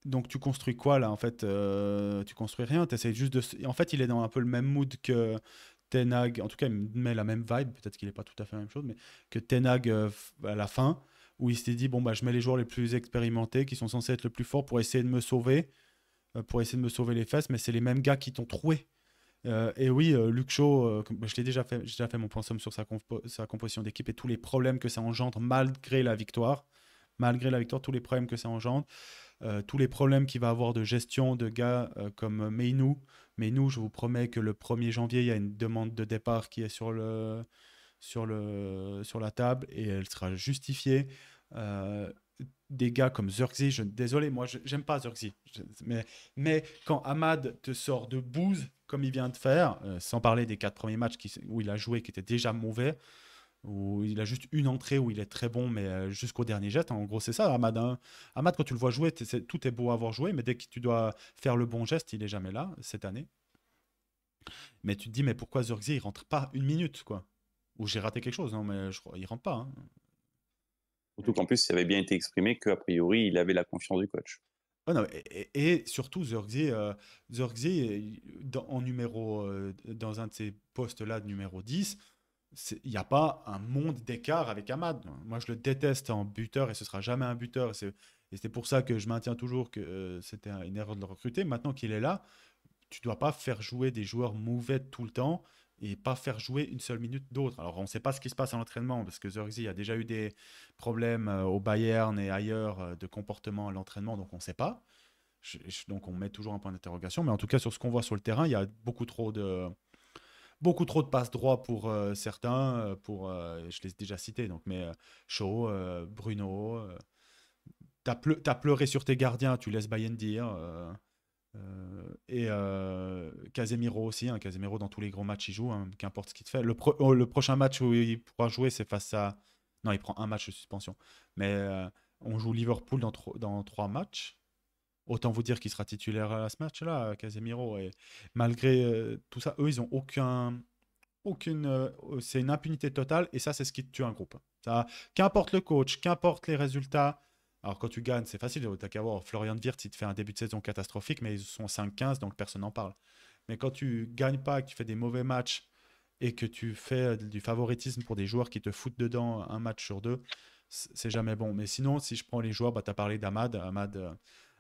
Donc tu construis quoi là en fait tu construis rien, t'essayes juste de... En fait il est dans un peu le même mood que Ten Hag, en tout cas il me met la même vibe, peut-être qu'il n'est pas tout à fait la même chose, mais que Ten Hag à la fin, où il s'est dit bon je mets les joueurs les plus expérimentés qui sont censés être le plus forts pour essayer de me sauver les fesses, mais c'est les mêmes gars qui t'ont troué. Et oui, Luke Shaw, j'ai déjà fait mon point somme sur sa composition d'équipe et tous les problèmes que ça engendre malgré la victoire, tous les problèmes que ça engendre. Tous les problèmes qu'il va avoir de gestion de gars comme Mainoo. Mainoo, je vous promets que le 1er janvier, il y a une demande de départ qui est sur la table et elle sera justifiée. Euh, des gars comme Zirkzee, désolé, moi j'aime pas Zirkzee, mais quand Ahmad te sort de bouse comme il vient de faire, sans parler des 4 premiers matchs où il a joué qui étaient déjà mauvais, où il a juste une entrée où il est très bon, mais jusqu'au dernier jet, en gros c'est ça Ahmad, hein. Ahmad, quand tu le vois jouer, tout est beau à avoir joué, mais dès que tu dois faire le bon geste, il est jamais là cette année. Mais tu te dis, mais pourquoi Zirkzee il rentre pas une minute, quoi? Ou j'ai raté quelque chose, non, mais je crois il rentre pas, hein. Surtout qu'en plus, ça avait bien été exprimé qu'a priori, il avait la confiance du coach. Ouais, non, et surtout, Zirkzee, en numéro, dans un de ces postes-là de numéro 10, il n'y a pas un monde d'écart avec Ahmad. Moi, je le déteste en buteur et ce sera jamais un buteur. Et c'est pour ça que je maintiens toujours que c'était une erreur de le recruter. Maintenant qu'il est là, tu dois pas faire jouer des joueurs mauvais tout le temps et pas faire jouer une seule minute d'autres. Alors, on ne sait pas ce qui se passe à l'entraînement parce que Zirkzee a déjà eu des problèmes au Bayern et ailleurs de comportement à l'entraînement, donc on ne sait pas. Donc, on met toujours un point d'interrogation. Mais en tout cas, sur ce qu'on voit sur le terrain, il y a beaucoup trop de passes droits pour certains. Je les ai déjà cités, donc, mais Shaw, Bruno. T'as pleuré sur tes gardiens, tu laisses Bayern dire. Et Casemiro aussi, hein. Casemiro dans tous les gros matchs il joue, hein, qu'importe ce qu'il te fait. Le prochain match où il pourra jouer, c'est face à... Non, il prend un match de suspension. Mais on joue Liverpool dans 3 matchs. Autant vous dire qu'il sera titulaire à ce match-là, Casemiro. Et malgré tout ça, eux, ils ont aucune... c'est une impunité totale et ça, c'est ce qui te tue un groupe. Ça, qu'importe le coach, qu'importe les résultats. Alors, quand tu gagnes, c'est facile. T'as qu'à voir Florian Wirtz, il te fait un début de saison catastrophique, mais ils sont 5-15, donc personne n'en parle. Mais quand tu gagnes pas, que tu fais des mauvais matchs et que tu fais du favoritisme pour des joueurs qui te foutent dedans un match sur deux, c'est jamais bon. Mais sinon, si je prends les joueurs, bah, tu as parlé d'Ahmad.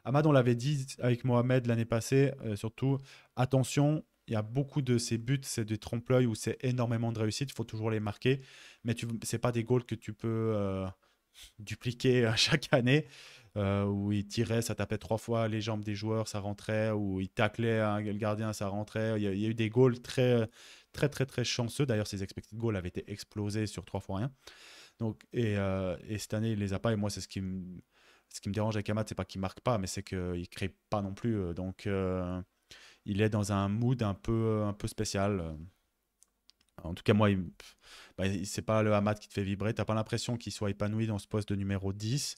Ahmad, on l'avait dit avec Mohamed l'année passée, surtout, attention, il y a beaucoup de ces buts, c'est des trompe-l'œil où c'est énormément de réussite, il faut toujours les marquer, mais ce n'est pas des goals que tu peux dupliquer chaque année, où il tirait, ça tapait 3 fois les jambes des joueurs, ça rentrait, où il taclait le gardien, ça rentrait. Il y a eu des goals très, très, très, très chanceux. D'ailleurs, ces expected goals avaient été explosés sur 3 fois rien. Donc, et cette année, il les a pas. Et moi, c'est ce qui me dérange avec Amat, c'est pas qu'il marque pas, mais c'est qu'il crée pas non plus. Donc, il est dans un mood un peu spécial. En tout cas, moi, c'est pas le Hamad qui te fait vibrer. T'as pas l'impression qu'il soit épanoui dans ce poste de numéro 10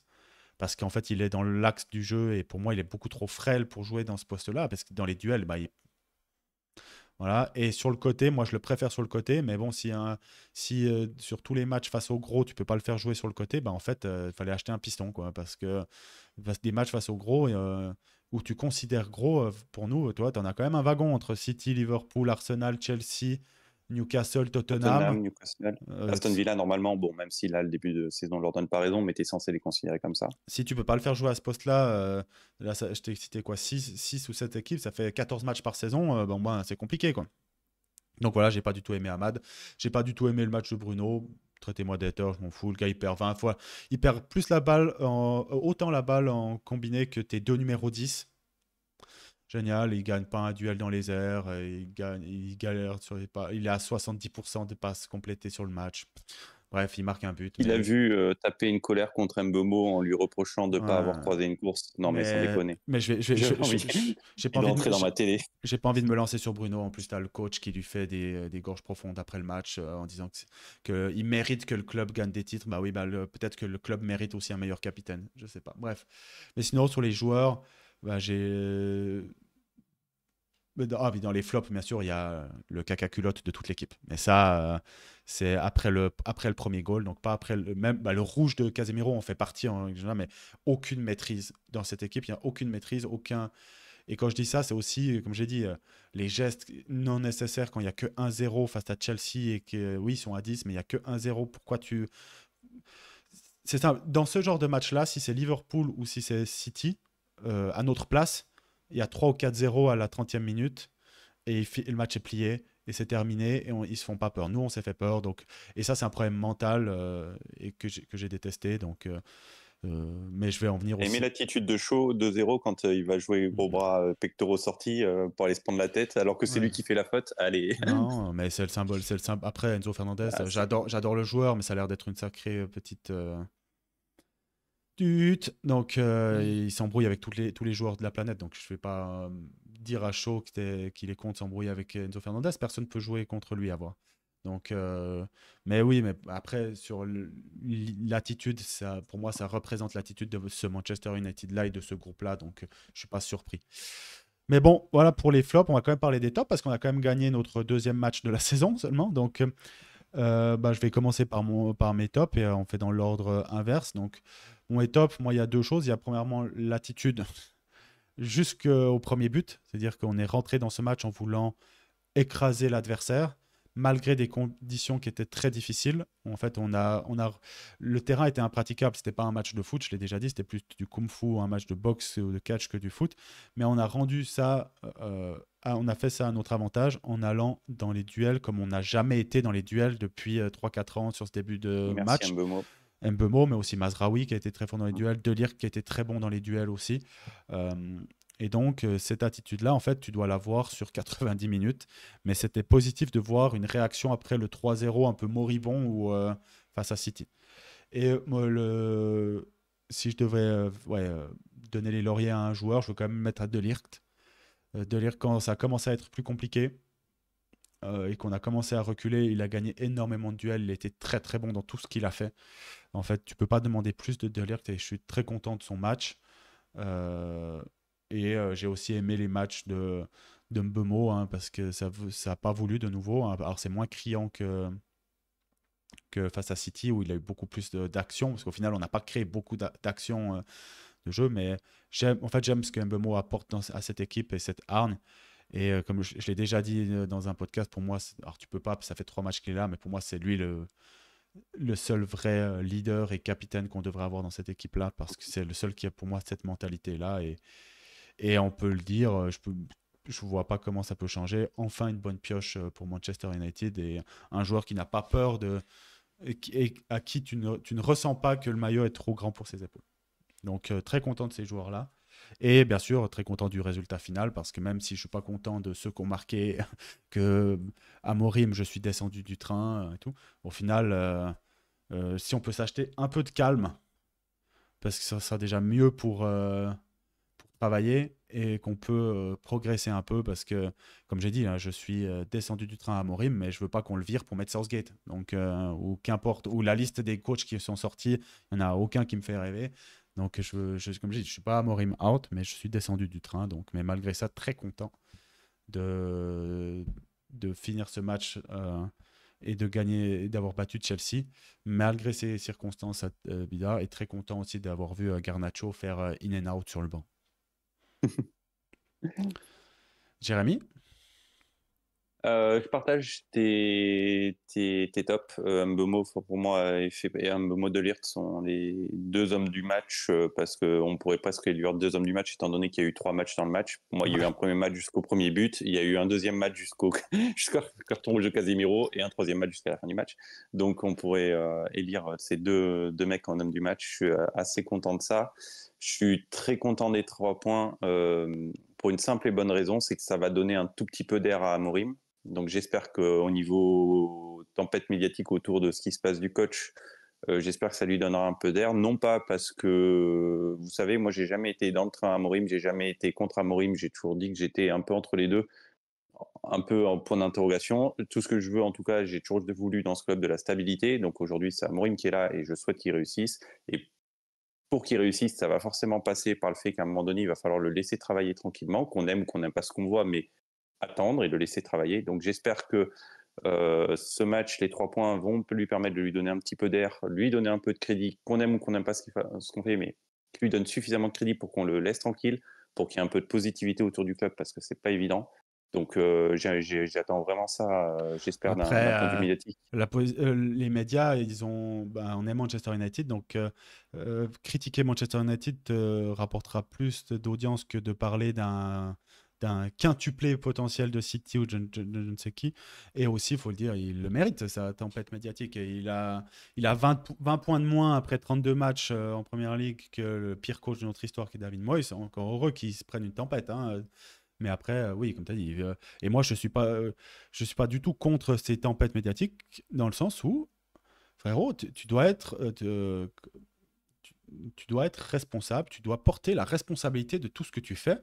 parce qu'en fait, il est dans l'axe du jeu et pour moi, il est beaucoup trop frêle pour jouer dans ce poste-là parce que dans les duels, voilà. Et sur le côté, moi, je le préfère sur le côté, mais bon, si sur tous les matchs face au gros, tu peux pas le faire jouer sur le côté, bah en fait, il fallait acheter un piston, quoi, parce que des matchs face au gros où tu considères gros, pour nous, toi, tu en as quand même un wagon entre City, Liverpool, Arsenal, Chelsea, Newcastle, Tottenham. Tottenham, Newcastle. Euh, Aston Villa, normalement, bon, même si là, le début de saison ne leur donne pas raison, mais tu es censé les considérer comme ça. Si tu peux pas le faire jouer à ce poste-là, là, je t'ai cité quoi, 6 ou 7 équipes, ça fait 14 matchs par saison, bon, ben, c'est compliqué, quoi. Donc voilà, j'ai pas du tout aimé Ahmad. J'ai pas du tout aimé le match de Bruno. Traitez-moi d'hater, je m'en fous. Le gars, il perd 20 fois. Il perd plus la balle, autant la balle en combiné que tes deux numéros 10. Génial, il gagne pas un duel dans les airs, il galère sur les pas. Il est à 70% de passes complétées sur le match. Bref, il marque un but. Il a vu taper une colère contre Mbeumo en lui reprochant de ne pas avoir Ouais. croisé une course. Non, mais sans déconner. Mais J'ai pas envie de dans ma télé. j'ai pas envie de me lancer sur Bruno. En plus, tu as le coach qui lui fait des gorges profondes après le match en disant qu'il mérite que le club gagne des titres. Bah oui, peut-être que le club mérite aussi un meilleur capitaine. Je sais pas. Bref. Mais sinon, sur les joueurs, bah, j'ai. Ah, oui, dans les flops, bien sûr, il y a le caca culotte de toute l'équipe. Mais ça, c'est après le premier goal, donc pas après même le rouge de Casemiro, on fait partie en général, mais aucune maîtrise dans cette équipe. Il n'y a aucune maîtrise, aucun. Et quand je dis ça, c'est aussi, comme j'ai dit, les gestes non nécessaires quand il n'y a que 1-0 face à Chelsea et que, oui, ils sont à 10, mais il n'y a que 1-0. Pourquoi tu. C'est ça. Dans ce genre de match-là, si c'est Liverpool ou si c'est City, à notre place, il y a 3 ou 4-0 à la 30e minute et le match est plié et c'est terminé et ils se font pas peur. Nous, on s'est fait peur. Donc, et ça, c'est un problème mental et que j'ai détesté. Donc, mais je vais en venir aussi. Aimez l'attitude de Shaw 2-0 quand il va jouer gros bras pectoraux sortis pour aller se prendre la tête alors que c'est lui qui fait la faute. Allez. Non, mais c'est le symbole. Après, Enzo Fernandez, j'adore le joueur, mais ça a l'air d'être une sacrée petite. Donc, il s'embrouille avec tous les joueurs de la planète. Donc, je ne vais pas dire à chaud qu'il est contre s'embrouiller avec Enzo Fernandez. Personne ne peut jouer contre lui à voir. Donc, mais oui, mais après, sur l'attitude, pour moi, ça représente l'attitude de ce Manchester United-là et de ce groupe-là. Donc, je ne suis pas surpris. Mais bon, voilà pour les flops. On va quand même parler des tops parce qu'on a quand même gagné notre deuxième match de la saison seulement. Donc, je vais commencer par mes tops et on fait dans l'ordre inverse. Donc, mon top, moi, il y a deux choses. Il y a premièrement l'attitude jusqu'au premier but. C'est-à-dire qu'on est rentré dans ce match en voulant écraser l'adversaire, malgré des conditions qui étaient très difficiles. En fait, le terrain était impraticable. C'était pas un match de foot, je l'ai déjà dit. C'était plus du kung-fu, un match de boxe ou de catch que du foot. Mais on a rendu ça... on a fait ça à notre avantage en allant dans les duels comme on n'a jamais été dans les duels depuis 3-4 ans sur ce début de match. Mbeumo, mais aussi Mazraoui qui a été très fort dans les duels, De Ligt qui a été très bon dans les duels aussi. Et donc, cette attitude-là, en fait, tu dois l'avoir sur 90 minutes. Mais c'était positif de voir une réaction après le 3-0 un peu moribond face à City. Et si je devais donner les lauriers à un joueur, je veux quand même mettre à De Ligt. De Ligt, quand ça a commencé à être plus compliqué et qu'on a commencé à reculer, il a gagné énormément de duels. Il était très très bon dans tout ce qu'il a fait. En fait, tu peux pas demander plus de Ligt et je suis très content de son match. J'ai aussi aimé les matchs de Mbeumo parce que ça n'a pas voulu de nouveau. Alors c'est moins criant que face à City où il a eu beaucoup plus d'action parce qu'au final on n'a pas créé beaucoup d'action de jeu, mais j'aime ce que Mbeumo apporte à cette équipe et cette hargne. Et comme je l'ai déjà dit dans un podcast, pour moi, alors tu peux pas, ça fait 3 matchs qu'il est là, mais pour moi c'est lui le seul vrai leader et capitaine qu'on devrait avoir dans cette équipe-là parce que c'est le seul qui a pour moi cette mentalité-là et on peut le dire, je vois pas comment ça peut changer. Enfin une bonne pioche pour Manchester United et un joueur qui n'a pas peur et à qui tu ne ressens pas que le maillot est trop grand pour ses épaules. Donc très content de ces joueurs-là. Et bien sûr, très content du résultat final parce que même si je ne suis pas content de ceux qui ont marqué, que Amorim, je suis descendu du train et tout, au final, si on peut s'acheter un peu de calme, parce que ça sera déjà mieux pour travailler et qu'on peut progresser un peu parce que, comme j'ai dit, je suis descendu du train à Amorim, mais je ne veux pas qu'on le vire pour mettre Southgate. Donc, ou qu'importe, ou la liste des coachs qui sont sortis, il n'y en a aucun qui me fait rêver. Donc, comme je dis, je ne suis pas Amorim out, mais je suis descendu du train. Donc, mais malgré ça, très content de finir ce match et de gagner, d'avoir battu Chelsea, malgré ces circonstances bizarres. Et très content aussi d'avoir vu Garnacho faire in and out sur le banc. Jérémy? Je partage tes tops. Mbeumo, pour moi, et Mbeumo de Ligt sont les 2 hommes du match parce qu'on pourrait presque les dire 2 hommes du match étant donné qu'il y a eu 3 matchs dans le match. Pour moi, il y a eu un premier match jusqu'au premier but, il y a eu un deuxième match jusqu'au carton rouge de Casemiro et un troisième match jusqu'à la fin du match. Donc, on pourrait élire ces deux mecs en homme du match. Je suis assez content de ça. Je suis très content des 3 points pour une simple et bonne raison, c'est que ça va donner un tout petit peu d'air à Amorim. Donc j'espère qu'au niveau tempête médiatique autour de ce qui se passe du coach, j'espère que ça lui donnera un peu d'air. Non pas parce que, vous savez, moi j'ai jamais été dans le train à Amorim, j'ai jamais été contre Amorim, j'ai toujours dit que j'étais un peu entre les deux, un peu en point d'interrogation. Tout ce que je veux, en tout cas, j'ai toujours voulu dans ce club de la stabilité. Donc aujourd'hui c'est Amorim qui est là et je souhaite qu'il réussisse. Et pour qu'il réussisse, ça va forcément passer par le fait qu'à un moment donné, il va falloir le laisser travailler tranquillement, qu'on aime ou qu'on n'aime pas ce qu'on voit, mais attendre et le laisser travailler. Donc j'espère que ce match, les 3 points vont lui permettre de lui donner un petit peu d'air, lui donner un peu de crédit, qu'on aime ou qu'on n'aime pas ce qu'on fait, mais qui lui donne suffisamment de crédit pour qu'on le laisse tranquille, pour qu'il y ait un peu de positivité autour du club, parce que c'est pas évident. Donc j'attends vraiment ça, j'espère, d'un point de vue médiatique. Les médias, on est Manchester United, donc critiquer Manchester United rapportera plus d'audience que de parler d'un quintuplé potentiel de City ou je ne sais qui. Et aussi, il faut le dire, il le mérite, sa tempête médiatique. Et il a 20 points de moins après 32 matchs en Première Ligue que le pire coach de notre histoire qui est David Moyes. C'est encore heureux qu'il se prenne une tempête. Mais après, oui, comme tu as dit. Et moi, je suis pas du tout contre ces tempêtes médiatiques, dans le sens où, frérot, tu dois être... tu dois être responsable, tu dois porter la responsabilité de tout ce que tu fais.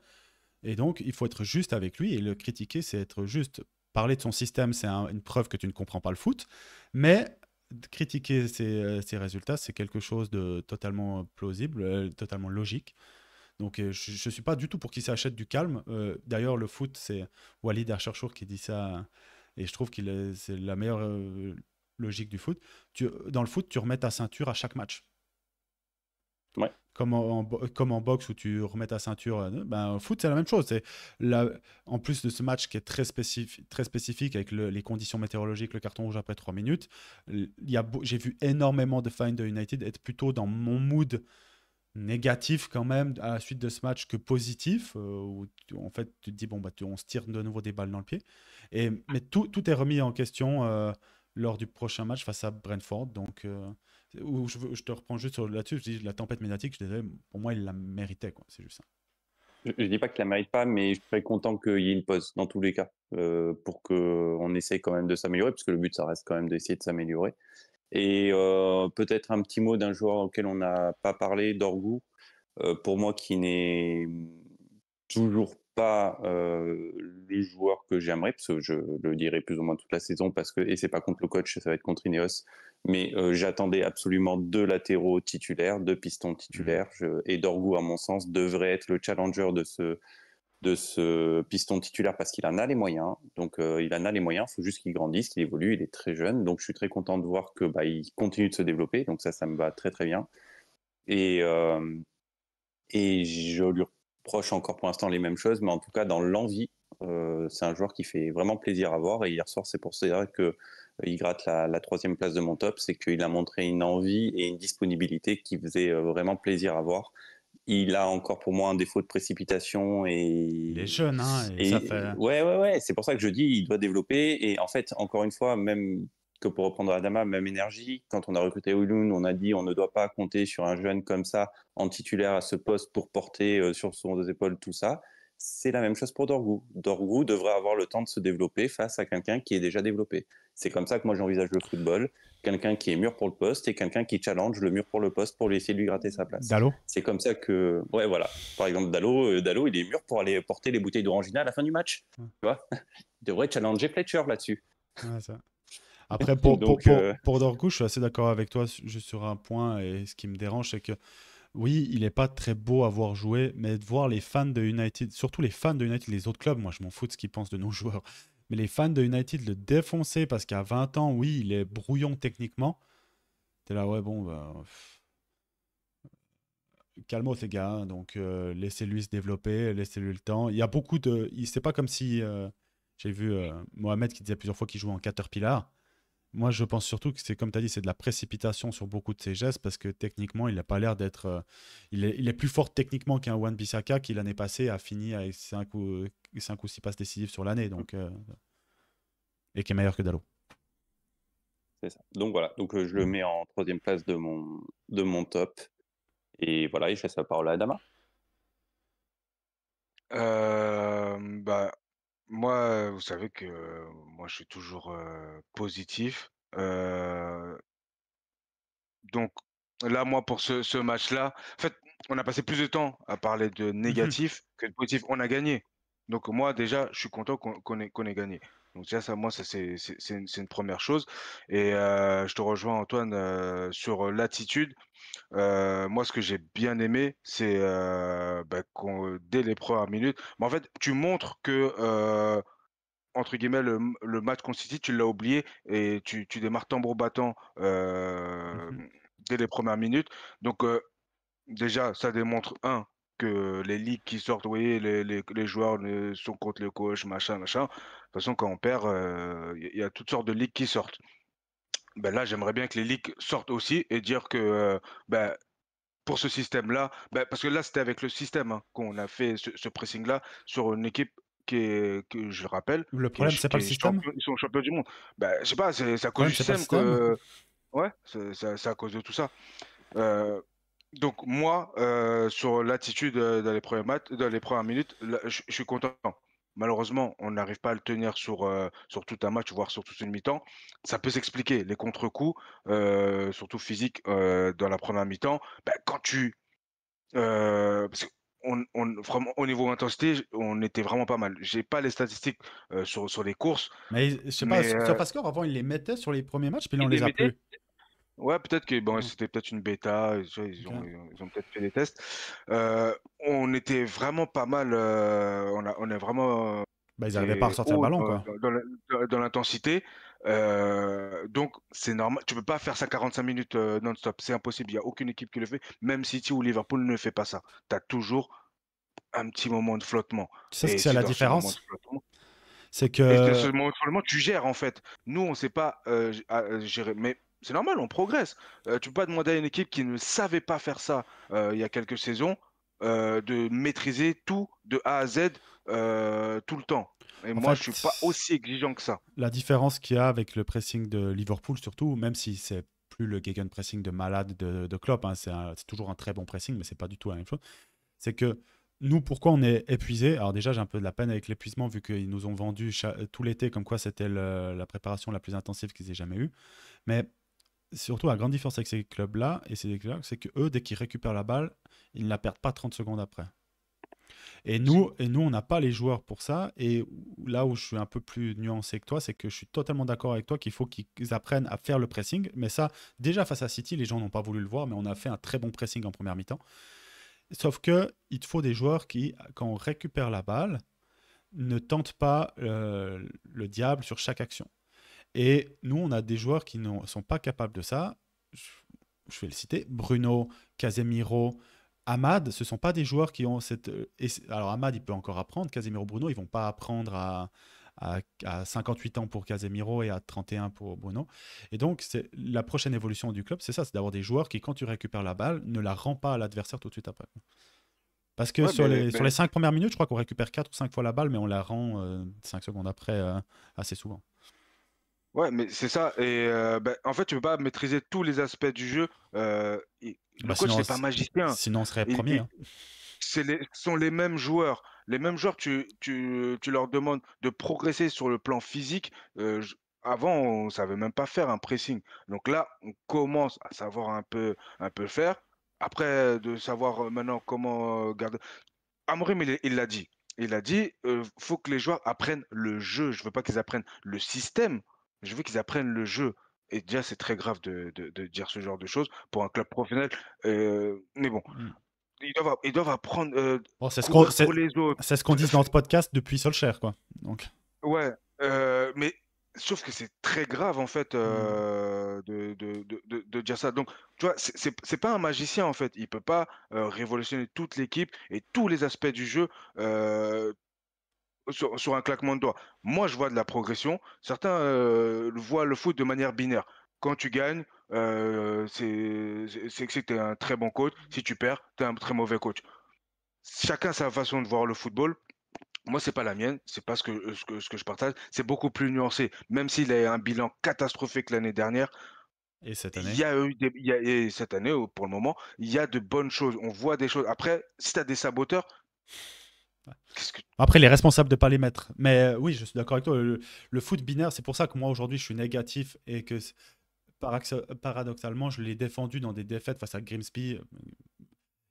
Et donc, il faut être juste avec lui et le critiquer, c'est être juste. Parler de son système, c'est une preuve que tu ne comprends pas le foot, mais critiquer ses résultats, c'est quelque chose de totalement plausible, totalement logique. Donc, je ne suis pas du tout pour qu'il s'achète du calme. D'ailleurs, le foot, c'est Walid Acharchour qui dit ça, et je trouve c'est la meilleure logique du foot. Dans le foot, tu remets ta ceinture à chaque match. Ouais. Comme en boxe où tu remets ta ceinture, ben, au foot, c'est la même chose. En plus de ce match qui est très spécifique avec les conditions météorologiques, le carton rouge après 3 minutes, j'ai vu énormément de fans de United être plutôt dans mon mood négatif quand même à la suite de ce match que positif, où en fait tu te dis, bon, bah, on se tire de nouveau des balles dans le pied. Mais tout est remis en question lors du prochain match face à Brentford. Donc, je te reprends juste là-dessus, je dis la tempête médiatique, je suis désolé, pour moi il la méritait, quoi. C'est juste ça. Je dis pas qu'il la mérite pas, mais je serais content qu'il y ait une pause dans tous les cas pour qu'on essaye quand même de s'améliorer, parce que le but ça reste quand même d'essayer de s'améliorer. Et peut-être un petit mot d'un joueur auquel on n'a pas parlé, Dorgu, pour moi qui n'est toujours pas le joueur que j'aimerais, parce que je le dirai plus ou moins toute la saison, et c'est pas contre le coach, ça va être contre Ineos, mais j'attendais absolument 2 latéraux titulaires, 2 pistons titulaires, et Dorgu, à mon sens, devrait être le challenger de ce piston titulaire parce qu'il en a les moyens. Donc il en a les moyens, il faut juste qu'il grandisse, qu'il évolue, il est très jeune. Donc je suis très content de voir que il continue de se développer. Donc ça me va très très bien. Et je lui reproche encore pour l'instant les mêmes choses, mais en tout cas dans l'envie, c'est un joueur qui fait vraiment plaisir à voir. Et hier soir, c'est pour ça que il gratte la 3e place de mon top, c'est qu'il a montré une envie et une disponibilité qui faisait vraiment plaisir à voir. Il a encore pour moi un défaut de précipitation Il est jeune, hein, et ça fait. Ouais. C'est pour ça que je dis il doit développer. Et en fait, encore une fois, même que pour reprendre Adama, même énergie. Quand on a recruté Oulun, on a dit on ne doit pas compter sur un jeune comme ça en titulaire à ce poste pour porter sur son épaules tout ça. C'est la même chose pour Dorgu. Dorgu devrait avoir le temps de se développer face à quelqu'un qui est déjà développé. C'est comme ça que moi j'envisage le football. Quelqu'un qui est mûr pour le poste et quelqu'un qui challenge le mur pour le poste pour essayer de lui gratter sa place. Dalot. C'est comme ça que... Ouais, voilà. Par exemple, Dalot, il est mûr pour aller porter les bouteilles d'Orangina à la fin du match. Tu vois, il devrait challenger Fletcher là-dessus. Ouais, ça. Après, pour Dorgu, je suis assez d'accord avec toi juste sur un point, et ce qui me dérange, c'est que oui, il n'est pas très beau à voir jouer, mais de voir les fans de United, surtout les fans de United, les autres clubs, moi je m'en fous de ce qu'ils pensent de nos joueurs, mais les fans de United le défoncer parce qu'à 20 ans, oui, il est brouillon techniquement. T'es là, ouais, bon, bah, calmos les gars, hein, donc laissez-lui se développer, laissez-lui le temps. Il y a beaucoup de. C'est pas comme si. J'ai vu Mohamed qui disait plusieurs fois qu'il jouait en Caterpillar. Moi, je pense surtout que c'est comme tu as dit, c'est de la précipitation sur beaucoup de ses gestes parce que techniquement, il n'a pas l'air d'être. Il est plus fort techniquement qu'un Wan-Bissaka qui l'année passée a fini avec 5 ou 6 passes décisives sur l'année, donc et qui est meilleur que Dalot. C'est ça. Donc voilà, donc je le mets en 3e place de mon top. Et voilà, je laisse la parole à Adama. Bah, moi, vous savez que moi, je suis toujours positif. Donc là, moi, pour ce match-là, en fait, on a passé plus de temps à parler de négatif que de positif. On a gagné. Donc moi, déjà, je suis content qu'on ait gagné. Donc déjà, ça, moi, ça, c'est une première chose. Et je te rejoins, Antoine, sur l'attitude. Moi, ce que j'ai bien aimé, c'est dès les premières minutes, mais en fait, tu montres que entre guillemets, le match contre City, tu l'as oublié et tu démarres tambour battant dès les premières minutes. Donc, déjà, ça démontre, un, que les ligues qui sortent, vous voyez, les joueurs sont contre le coach, machin, machin. De toute façon, quand on perd, il y a toutes sortes de ligues qui sortent. Ben là, j'aimerais bien que les ligues sortent aussi et dire que ben, pour ce système-là, parce que là, c'était avec le système qu'on a fait ce pressing-là sur une équipe que je rappelle, Le qui est, problème, c'est qui pas le est système. champion, ils sont champions du monde. Je sais pas, c'est à Le cause problème, du c'est pas le système système. que. Ouais, c'est à cause de tout ça. Euh, donc, moi, sur l'attitude dans les premiers matchs, dans les premières minutes, là, je suis content. Malheureusement, on n'arrive pas à le tenir sur tout un match, voire sur toute une mi-temps. Ça peut s'expliquer. Les contre-coups, surtout physiques, dans la première mi-temps, quand parce vraiment, au niveau intensité, on était vraiment pas mal. J'ai pas les statistiques sur les courses, Mais je sais pas, mais SofaScore, avant, ils les mettaient sur les premiers matchs, puis là, on ils les les a mettaient. plus. Ouais, peut-être que bon, Ouais, c'était peut-être une bêta, tu vois, ok. ils ont peut-être fait des tests. On était vraiment pas mal, on est vraiment Bah, ils n'arrivaient pas à été ressortir le haut ballon, quoi. dans l'intensité. Donc c'est normal, tu peux pas faire ça 45 minutes non-stop, c'est impossible. Il y a aucune équipe qui le fait, même City ou Liverpool ne fait pas ça. Tu as toujours un petit moment de flottement, Tu sais ce que et c'est c'est la dans ce moment de différence? flottement C'est et de ce que, moment de flottement, tu gères en fait. Nous, on sait pas gérer, mais c'est normal, on progresse. Tu peux pas demander à une équipe qui ne savait pas faire ça il y a quelques saisons de maîtriser tout de A à Z tout le temps. Et en moi, je suis pas fait, aussi exigeant que ça. la différence qu'il y a avec le pressing de Liverpool, surtout, même si c'est plus le gegenpressing de malade de Klopp, hein, c'est toujours un très bon pressing, mais c'est pas du tout la même chose. C'est que nous, pourquoi on est épuisé? Alors déjà, j'ai un peu de la peine avec l'épuisement vu qu'ils nous ont vendu tout l'été comme quoi c'était la préparation la plus intensive qu'ils aient jamais eue. Mais surtout, la grande différence avec ces clubs-là et ces clubs, c'est que eux, dès qu'ils récupèrent la balle, ils ne la perdent pas 30 secondes après. Et nous, on n'a pas les joueurs pour ça. Et là où je suis un peu plus nuancé que toi, c'est que je suis totalement d'accord avec toi qu'il faut qu'ils apprennent à faire le pressing. Mais ça, déjà face à City, les gens n'ont pas voulu le voir, mais on a fait un très bon pressing en première mi-temps. Sauf que il te faut des joueurs qui, quand on récupère la balle, ne tentent pas le diable sur chaque action. Et nous, on a des joueurs qui ne sont pas capables de ça. Je vais le citer. Bruno, Casemiro, Amad, ce ne sont pas des joueurs qui ont cette... Alors Amad, il peut encore apprendre. Casemiro, Bruno, ils ne vont pas apprendre à 58 ans pour Casemiro et à 31 pour Bruno. Et donc, c'est la prochaine évolution du club, c'est ça, c'est d'avoir des joueurs qui, quand tu récupères la balle, ne la rend pas à l'adversaire tout de suite après. Parce que Ouais, sur les 5 premières minutes, je crois qu'on récupère 4 ou 5 fois la balle, mais on la rend 5 secondes après assez souvent. ouais, mais c'est ça. Et en fait, tu peux pas maîtriser tous les aspects du jeu. Bah Le coach sinon, n'est pas magicien. sinon on serait Il, premier, il- hein. ce sont les mêmes joueurs. Les mêmes joueurs, tu leur demandes de progresser sur le plan physique. Avant, on ne savait même pas faire un pressing. Donc là, on commence à savoir un peu faire. Après, de savoir maintenant comment garder. Amorim, il l'a dit. Il a dit, faut que les joueurs apprennent le jeu. Je veux pas qu'ils apprennent le système. Je veux qu'ils apprennent le jeu. Et déjà, c'est très grave de dire ce genre de choses pour un club professionnel. Mais bon, Mm. ils doivent apprendre, Bon, courir pour les autres. c'est ce qu'on dit dans ce podcast depuis Solskjaer, quoi. Donc, Ouais, mais sauf que c'est très grave en fait, mm. de dire ça. Donc, tu vois, c'est pas un magicien en fait. Il peut pas, révolutionner toute l'équipe et tous les aspects du jeu, heu, sur un claquement de doigts. Moi, je vois de la progression. Certains, voient le foot de manière binaire. Quand tu gagnes, c'est que tu es un très bon coach. Si tu perds, tu es un très mauvais coach. Chacun sa façon de voir le football. Moi, c'est pas la mienne, c'est pas ce que je partage. C'est beaucoup plus nuancé. Même s'il a un bilan catastrophique l'année dernière, Et cette il année? y a eu il y a, et cette année, pour le moment, il y a de bonnes choses. On voit des choses. Après, si tu as des saboteurs, qu'est-ce que. Après, il est responsable de ne pas les mettre. Mais oui, je suis d'accord avec toi. Le foot binaire, c'est pour ça que moi, aujourd'hui, je suis négatif et que paradoxalement, je l'ai défendu dans des défaites face à Grimsby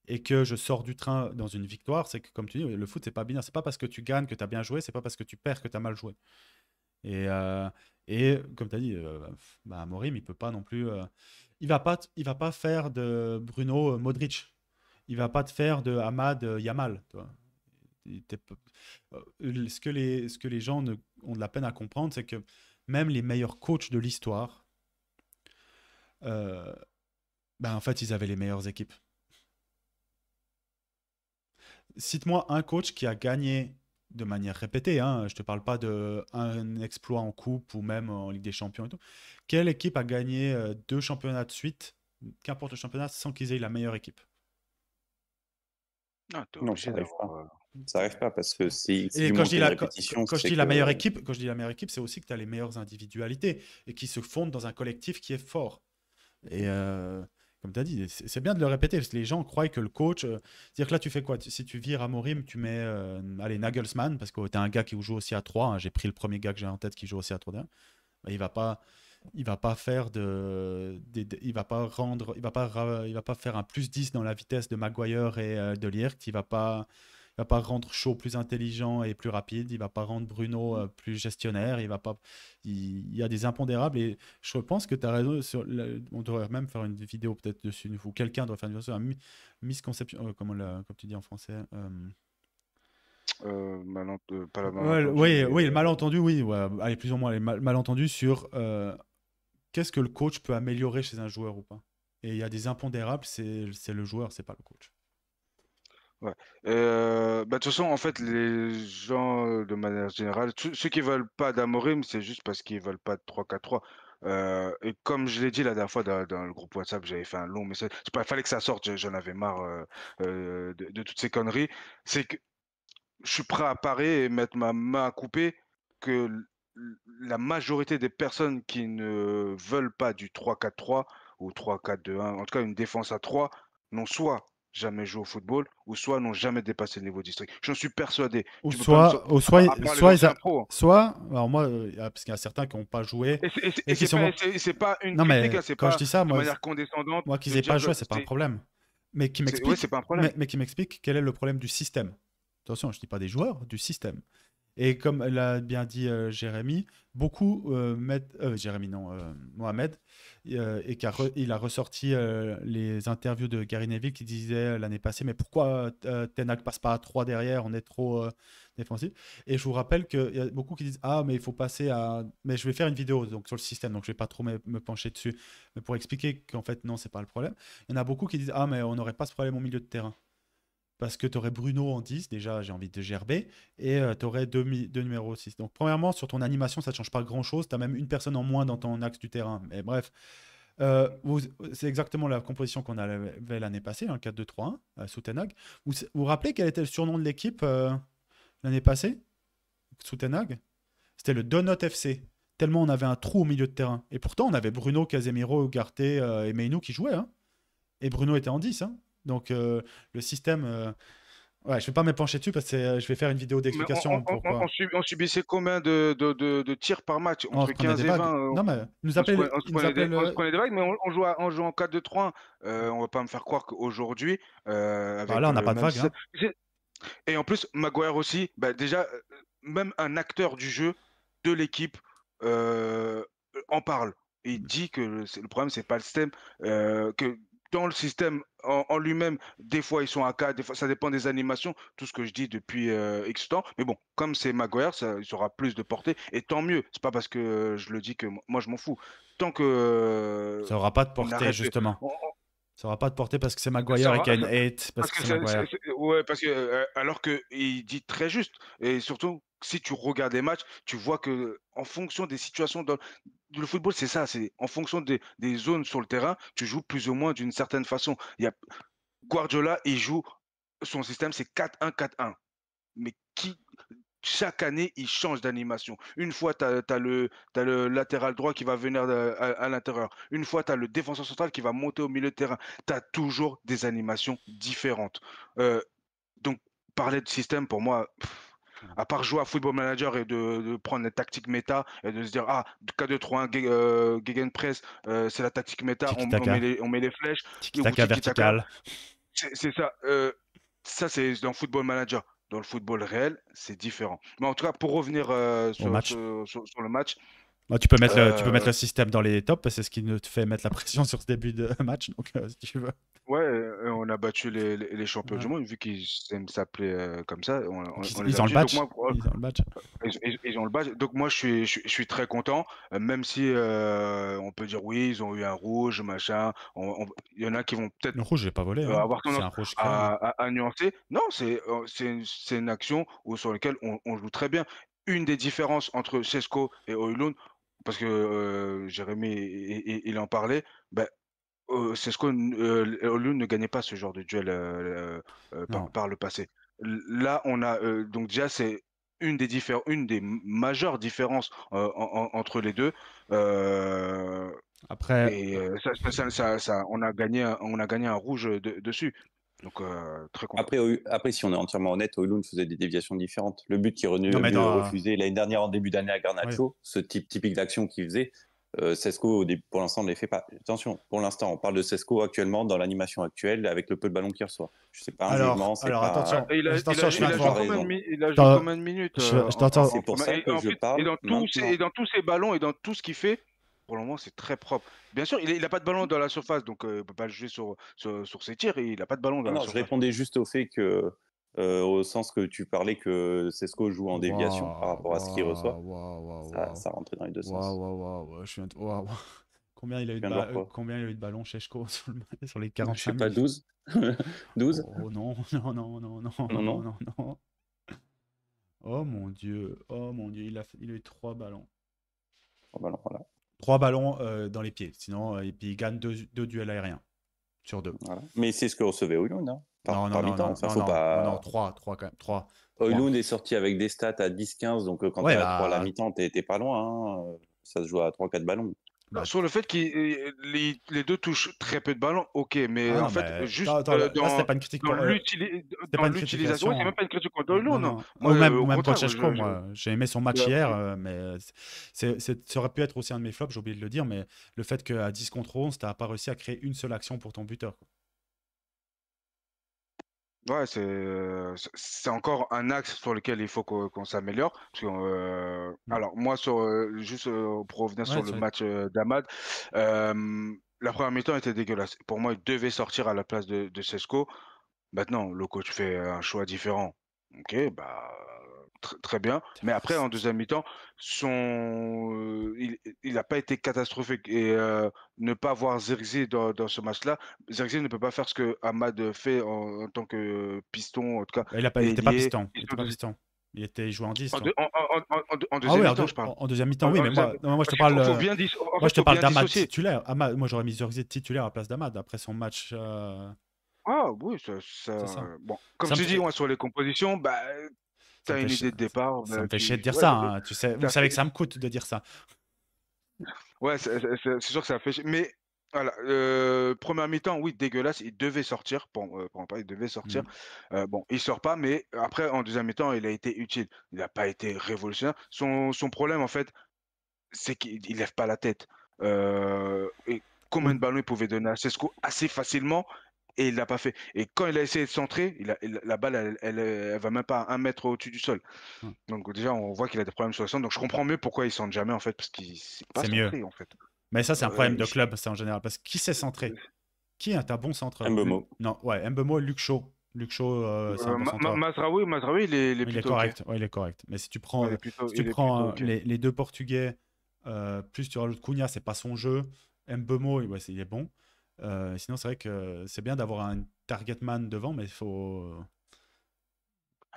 et que je sors du train dans une victoire. C'est que, comme tu dis, le foot, c'est pas binaire. C'est pas parce que tu gagnes que tu as bien joué, c'est pas parce que tu perds que tu as mal joué. Et, euh, et comme tu as dit, bah, Amorim, il peut pas non plus. Il va pas faire de Bruno Modric. Il va pas te faire de Hamad Yamal. Tu vois. Ce que les gens ont de la peine à comprendre, c'est que même les meilleurs coachs de l'histoire, euh, ben en fait, ils avaient les meilleures équipes. Cite-moi un coach qui a gagné de manière répétée, hein, je ne te parle pas d'un exploit en coupe ou même en Ligue des Champions et tout. Quelle équipe a gagné 2 championnats de suite, qu'importe le championnat, sans qu'ils aient la meilleure équipe? Ah, tu es Non, ça obligé n'arrive d'avoir. pas. Ça n'arrive pas parce que si Et vous quand je dis montez une la, quand, répétition, quand je c'est dis la que meilleure équipe, quand je dis la meilleure équipe, c'est aussi que tu as les meilleures individualités et qui se fondent dans un collectif qui est fort. Et comme tu as dit, c'est bien de le répéter parce que les gens croient que le coach. C'est-à-dire que là, tu fais quoi? Si tu vires Amorim, tu mets allez, Nagelsmann parce que tu as un gars qui joue aussi à 3. Hein, j'ai pris le premier gars que j'ai en tête qui joue aussi à 3. Bah, il va pas. il va pas faire il va pas rendre, il va pas faire un +10 dans la vitesse de Maguire et de Ligt. Il va pas rendre Shaw plus intelligent et plus rapide. Il va pas rendre Bruno plus gestionnaire. Il y a des impondérables et je pense que tu as raison. On devrait même faire une vidéo peut-être dessus, ou quelqu'un devrait faire une vidéo sur la misconception, comme tu dis en français. Pas la Ouais, malentendu, oui, mais oui, le malentendu, oui. Ouais, allez, plus ou moins, les malentendus sur qu'est-ce que le coach peut améliorer chez un joueur ou pas. Et il y a des impondérables, c'est le joueur, c'est pas le coach. ouais. De toute façon, en fait, les gens, de manière générale, ceux qui veulent pas d'Amorim, c'est juste parce qu'ils veulent pas de 3-4-3. Et comme je l'ai dit la dernière fois dans le groupe WhatsApp, j'avais fait un long message. C'est pas, fallait que ça sorte, j'en avais marre de toutes ces conneries. C'est que je suis prêt à parier et mettre ma main à couper que la majorité des personnes qui ne veulent pas du 3-4-3 ou 3-4-2-1, en tout cas une défense à 3, n'ont soit jamais joué au football ou soit n'ont jamais dépassé le niveau district. J'en suis persuadé. Ou Tu peux pas me soit, ou soit, à part les soit, anciens pros, hein. alors moi, parce qu'il y a certains qui n'ont pas joué et qui sont. C'est pas une Non, critique, mais hein, c'est quand je pas dis ça, de manière condescendante moi qu'ils de aient pas dire joué, c'est pas un problème. Mais qui oui, m'explique, c'est pas un problème. mais qui m'explique quel est le problème du système. Attention, je dis pas des joueurs, du système. Et comme l'a bien dit Jérémy, beaucoup Jérémy non, Mohamed, et il a ressorti les interviews de Gary Neville qui disait l'année passée, mais pourquoi Ten Hag passe pas à 3 derrière, on est trop défensif. Et je vous rappelle qu'il y a beaucoup qui disent mais il faut passer à. Mais je vais faire une vidéo donc, sur le système, donc je vais pas trop me pencher dessus, mais pour expliquer qu'en fait non, c'est pas le problème. Il y en a beaucoup qui disent mais on n'aurait pas ce problème au milieu de terrain. Parce que tu aurais Bruno en 10, déjà j'ai envie de gerber, et tu aurais deux numéros 6. Donc premièrement, sur ton animation, ça ne change pas grand-chose, tu as même une personne en moins dans ton axe du terrain. Mais bref, c'est exactement la composition qu'on avait l'année passée, un 4-2-3-1, sous Ten Hag. Vous vous rappelez quel était le surnom de l'équipe l'année passée, sous Ten Hag? C'était le Donut FC, tellement on avait un trou au milieu de terrain. Et pourtant, on avait Bruno, Casemiro, Ugarte et Meinou qui jouaient. Hein. Et Bruno était en 10. Hein. Donc le système, ouais, je vais pas me pencher dessus parce que je vais faire une vidéo d'explication pourquoi. On subissait combien de tirs par match? Entre 15 et 20. Non, mais on se prenait des vagues, mais on joue en 4-2-3-1. On va pas me faire croire qu'aujourd'hui, avec là, on n'a pas de vague. Hein. Et en plus, Maguire aussi, déjà, même un acteur du jeu de l'équipe en parle. Il dit que le problème, c'est pas le système, que dans le système en lui-même, des fois ils sont à 4, des fois ça dépend des animations, tout ce que je dis depuis X temps. Mais bon, comme c'est Maguire, il aura plus de portée, et tant mieux. C'est pas parce que je le dis que moi je m'en fous. Tant que ça aura pas de portée, justement. Ça aura pas de portée parce que c'est Maguire et qu'il y a une hate. Parce que c'est Maguire. Ouais, parce que alors qu'il dit très juste. Et surtout, si tu regardes les matchs, tu vois que en fonction des situations le football, c'est ça, c'est en fonction des zones sur le terrain, tu joues plus ou moins d'une certaine façon. Guardiola, il joue, son système, c'est 4-1-4-1. Mais chaque année, il change d'animation. Une fois, tu as le latéral droit qui va venir à l'intérieur. Une fois, tu as le défenseur central qui va monter au milieu de terrain. Tu as toujours des animations différentes. Donc, parler de système, pour moi, à part jouer à Football Manager et de prendre les tactiques méta et de se dire 4-2-3-1 Gegenpress, c'est la tactique méta, on met les flèches, tiki-taka vertical. C'est ça. Ça, c'est dans Football Manager. Dans le football réel, c'est différent. Mais en tout cas, pour revenir sur le match. Tu peux mettre le système dans les tops, c'est ce qui te fait mettre la pression sur ce début de match, donc si tu veux. Ouais, on a battu les champions du monde, vu qu'ils aiment s'appeler comme ça. Ils ont le badge. Ils ont le badge. Ils ont le badge. Donc moi, je suis très content, même si on peut dire oui, ils ont eu un rouge, machin. Il y en a qui vont peut-être le rouge, j'ai pas volé. avoir tendance un rouge à nuancer. Non, c'est une action sur laquelle on joue très bien. Une des différences entre Šeško et Højlund, parce que Jérémy il en parlait, Šeško, Højlund ne gagnait pas ce genre de duel par le passé. Là, on a donc déjà c'est une des majeures différences entre les deux. Après, et on a gagné un rouge dessus. Donc très content. Après, si on est entièrement honnête, Højlund faisait des déviations différentes. Le but qui refusait l'année dernière en début d'année à Garnacho, ce typique d'action qu'il faisait, Sesko, pour l'instant, ne les fait pas. Attention, pour l'instant, on parle de Sesko actuellement dans l'animation actuelle avec le peu de ballons qu'il reçoit. C'est pas un jugement, c'est Alors pas. attention, Il attention, je il viens de a joué voir. raison. il a joué T'as- combien de minutes Je en t'entends. C'est pour première ça et que en je fait, parle maintenant. et dans tous ses ballons et dans tout ce qu'il fait, pour le moment, c'est très propre. Bien sûr, il a pas de ballon dans la surface, donc il peut pas le jouer sur ses tirs et il a pas de ballon dans Non, la non, je surface. répondais juste au fait que, au sens que tu parlais que Sesko joue en déviation par rapport à ce qu'il reçoit. Ça rentrait dans les deux sens. Waouh. Combien il a eu Tu viens de voir quoi? combien il a eu de ballons chez Shko sur les Je 45 sais pas, minutes? 12 12 Oh non, non, non, non, non, Non, non. non, non. Oh mon Dieu, il a eu 3 ballons. Oh, bah non, voilà. 3 ballons dans les pieds, sinon, et puis il gagne 2 duels aériens sur 2. Voilà. Mais c'est ce que recevait Højlund, hein, Non, par mi-temps. Enfin, faut pas. 3 quand même. 3. Højlund est sorti avec des stats à 10-15, donc quand Ouais, t'es à 3 à la bah, mi-temps, t'es pas loin. Hein. Ça se joue à 3-4 ballons. bah, Sur le fait que les deux touchent très peu de ballons, ok, mais ah en non, fait, mais juste là, c'était pas une critique dans pour. C'était pas une l'utilisation, c'est critication. même pas une critique contre Non, Højlund, non. Moi, Ou au même pour contraire, Sheshko, moi. J'ai aimé son match je- hier, mais ça aurait pu être aussi un de mes flops, j'ai oublié de le dire, mais le fait qu'à 10 contre 11, t'as pas réussi à créer une seule action pour ton buteur, quoi. Ouais, c'est encore un axe sur lequel il faut qu'on s'améliore. Parce que, alors, moi, juste pour revenir sur Ouais, le match d'Amad, la première mi-temps était dégueulasse. Pour moi, il devait sortir à la place de Sesco. Maintenant, le coach fait un choix différent. Ok, bah, très bien. Mais après, en deuxième mi-temps, il n'a pas été catastrophique. Et ne pas voir Zirkzee dans ce match-là, Zirkzee ne peut pas faire ce que Ahmad fait en tant que piston, en tout cas, Bah, il était pas ailier. piston. Il jouait en 10, En, toi. deux- en Ah deuxième ouais, mi-temps, je parle. en deuxième mi-temps, oui, mais Deuxième- moi je te parce qu'il parle, faut bien en moi fait, je te faut parle bien d'Amad dissocier. titulaire. Moi j'aurais mis Zirkzee titulaire à la place d'Amad après son match. Ah oui, C'est ça. bon, comme Ça me tu dis, fait, moi, sur les compositions, bah, ça me t'as fait une chier, idée de départ, ça me fait chier de tu, dire ouais, ça, ça fait, hein, tu sais, vous ça savez fait- que ça me coûte de dire ça. ouais, c'est sûr que ça fait chier. Mais voilà, première mi-temps, oui, dégueulasse, il devait sortir. Pour moi, il devait sortir. Bon, il sort pas, mais après, en deuxième mi-temps, il a été utile. Il n'a pas été révolutionnaire. Son problème, en fait, c'est qu'il lève pas la tête. Et combien de ballons il pouvait donner à Sesco assez facilement et il l'a pas fait. Et quand il a essayé de centrer, la balle, elle va même pas à 1 mètre au-dessus du sol. Ouais. Donc déjà, on voit qu'il a des problèmes sur le centre. Donc je comprends mieux pourquoi il centre jamais en fait, parce qu'il sait pas C'est mieux. centrer en fait. Mais ça, c'est un problème de Il- club, c'est en général. Parce que qui sait centrer? Qui est un bon centreur? Mbeumo. Non, ouais, Mbeumo et Luke Shaw. Luke Shaw, c'est un bon centreur. Mazraoui, il est Il est plutôt ok. correct. Ouais, il est correct. Mais si tu prends, Il est plutôt, si tu il est prends plutôt ok. les deux Portugais, plus tu rajoutes Cunha, c'est pas son jeu. Mbeumo, ouais, il est bon. Sinon, c'est vrai que c'est bien d'avoir un target man devant, mais il faut.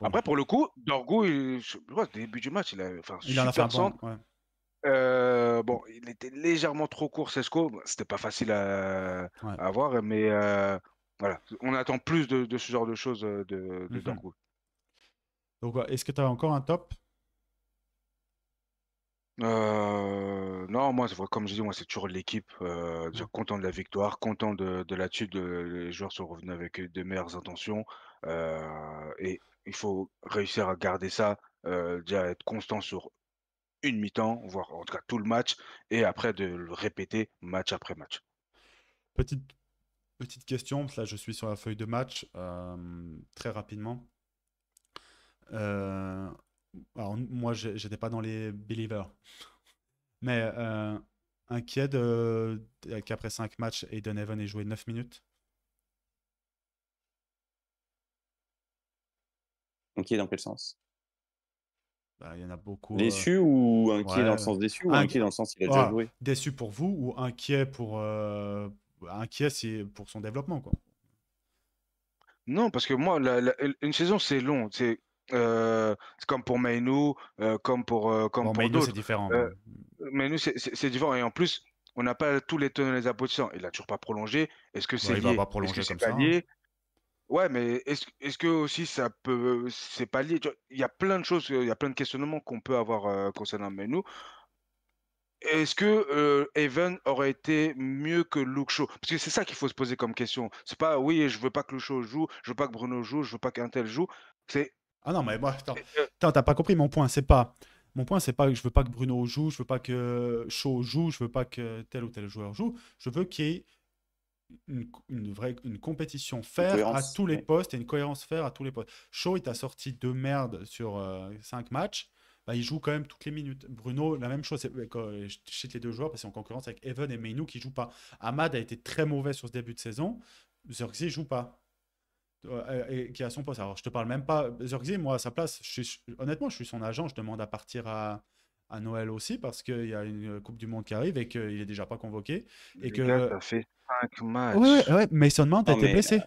Après, pour le coup, Dorgu, je vois, au début du match, il a fait un Il en a fait un super centre. bon. Ouais. Bon, il était légèrement trop court, Sesco. Bon, c'était pas facile à Ouais. avoir, mais voilà. On attend plus de ce genre de choses de Mhm. Dorgu. Donc, est-ce que tu as encore un top? Non, moi, comme je dis, moi, c'est toujours l'équipe. Déjà Ouais. content de la victoire, content de l'attitude. Les joueurs sont revenus avec de meilleures intentions. Et il faut réussir à garder ça, déjà être constant sur une mi-temps, voire en tout cas tout le match, et après de le répéter match après match. Petite question, là je suis sur la feuille de match, très rapidement. Alors, moi, j'étais pas dans les believers, mais inquiet qu'après 5 matchs, Aiden Evan ait joué 9 minutes. Inquiet dans quel sens? Bah, il y en a beaucoup. Déçu ou inquiet dans le Ouais. sens déçu ou inquiet dans le sens qu'il a déjà joué? Déçu pour vous ou inquiet inquiet pour son développement, quoi. Non, parce que moi, une saison, c'est long. C'est comme pour Mainoo, comme Bon, pour Maïno, c'est d'autres. différent. Mainoo, c'est différent. Et en plus, on n'a pas tous les tenants et les aboutissants. Il n'a toujours pas prolongé. Est-ce que c'est Il va lié? pas Est-ce que prolonger c'est comme pas ça, hein. lié? Ouais, mais est-ce que aussi c'est pas lié? Tu vois, il y a plein de choses, il y a plein de questionnements qu'on peut avoir concernant Mainoo. Est-ce que Evan aurait été mieux que Luke Shaw? Parce que c'est ça qu'il faut se poser comme question. C'est pas oui, je veux pas que Luke Shaw joue, je veux pas que Bruno joue, je veux pas qu'un tel joue. C'est Ah non, mais moi, attends, euh, t'as pas compris mon point. C'est pas Mon point, c'est pas que je veux pas que Bruno joue, je veux pas que Shaw joue, je veux pas que tel ou tel joueur joue. Je veux qu'il y ait une compétition Une faire à cohérence. tous les Ouais. postes et une cohérence faire à tous les postes. Shaw, il t'a sorti 2 merdes sur 5 matchs. Bah, il joue quand même toutes les minutes. Bruno, la même chose. Je cite les deux joueurs parce qu'ils sont en concurrence avec Evan et Meinou qui jouent pas. Ahmad a été très mauvais sur ce début de saison. Zirkzee joue pas. Et qui a son poste. Alors, je te parle même pas. Zirkzee, moi, à sa place, honnêtement, je suis son agent. Je demande à partir à Noël aussi parce qu'il y a une Coupe du Monde qui arrive et qu'il est déjà pas convoqué. Et Les gars, que. ça fait 5 Ouais, ouais, matchs. ouais. Mason Mount a Non, été mais blessé.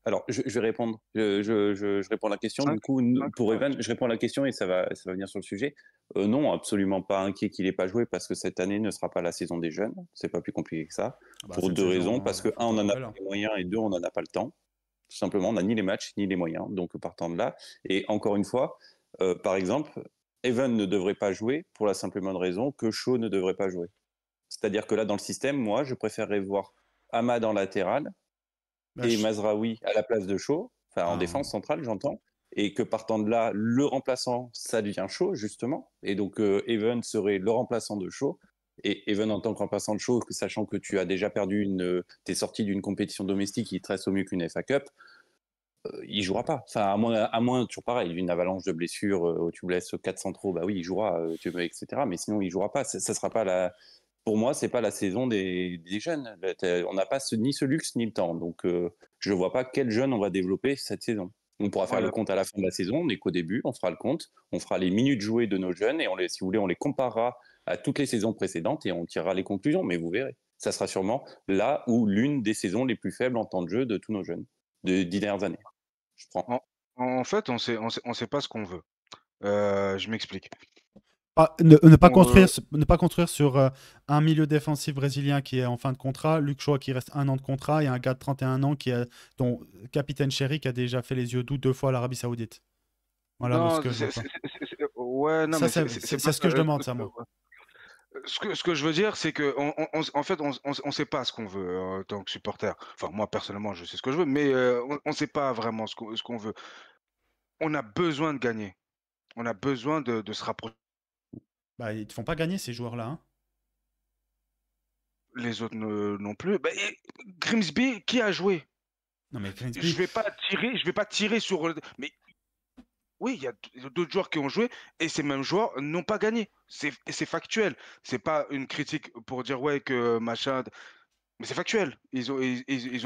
alors, je vais répondre. Je réponds à la question. 5, Du coup, 5 pour Evan, matchs. je réponds à la question et ça va venir sur le sujet. Non, absolument pas inquiet qu'il n'ait pas joué parce que cette année ne sera pas la saison des jeunes. C'est pas plus compliqué que ça. Bah, Pour cette deux raisons. saison, Parce que, faut un, on pas n'en a tomber pas là. les moyens et deux, on n'en a pas le temps. Tout simplement, on n'a ni les matchs ni les moyens. Donc, partant de là. Et encore une fois, par exemple, Evan ne devrait pas jouer pour la simple et bonne raison que Shaw ne devrait pas jouer. C'est-à-dire que là, dans le système, moi, je préférerais voir Ahmad en latéral Bah, et Mazraoui à la place de Shaw, enfin en ah, défense centrale, j'entends, et que partant de là, le remplaçant, ça devient Shaw, justement, et donc Even serait le remplaçant de Shaw, et Even en tant que remplaçant de Shaw, sachant que tu as déjà perdu t'es sorti d'une compétition domestique, il te reste au mieux qu'une FA Cup, il jouera pas. Enfin, à moins, toujours pareil, une avalanche de blessures où tu blesses 4 centraux, bah oui, il jouera, etc. Mais sinon, il jouera pas. Ça sera pas pour moi, c'est pas la saison des jeunes. On n'a pas ni ce luxe ni le temps. Donc, je vois pas quel jeune on va développer cette saison. On pourra faire le Voilà. compte à la fin de la saison, on n'est qu'au début, on fera le compte, on fera les minutes jouées de nos jeunes et si vous voulez, on les comparera à toutes les saisons précédentes et on tirera les conclusions. Mais vous verrez, ça sera sûrement là où l'une des saisons les plus faibles en temps de jeu de tous nos jeunes de 10 dernières années. Je prends. En fait, on sait pas ce qu'on veut. Je m'explique. On, ne pas construire sur un milieu défensif brésilien qui est en fin de contrat, Luke Shaw qui reste 1 an de contrat et un gars de 31 ans dont capitaine Chéri qui a déjà fait les yeux doux 2 fois à l'Arabie Saoudite. Voilà moi, ce non, que je veux pas. ouais, non, Ça, mais c'est pas ce que ça. je demande, ça, moi. Ce que je veux dire, c'est que en fait, on sait pas ce qu'on veut en tant que supporter. Enfin, moi personnellement, je sais ce que je veux, mais on sait pas vraiment ce qu'on veut. On a besoin de gagner. On a besoin de se rapprocher. Bah, ils te font pas gagner, ces joueurs-là, hein. Les autres non plus. Bah, Grimsby, qui a joué? Non, mais Grimsby, Je vais pas tirer sur. Mais oui, il y a d'autres joueurs qui ont joué et ces mêmes joueurs n'ont pas gagné. C'est factuel. C'est pas une critique pour dire ouais que machin. Mais c'est factuel. Ils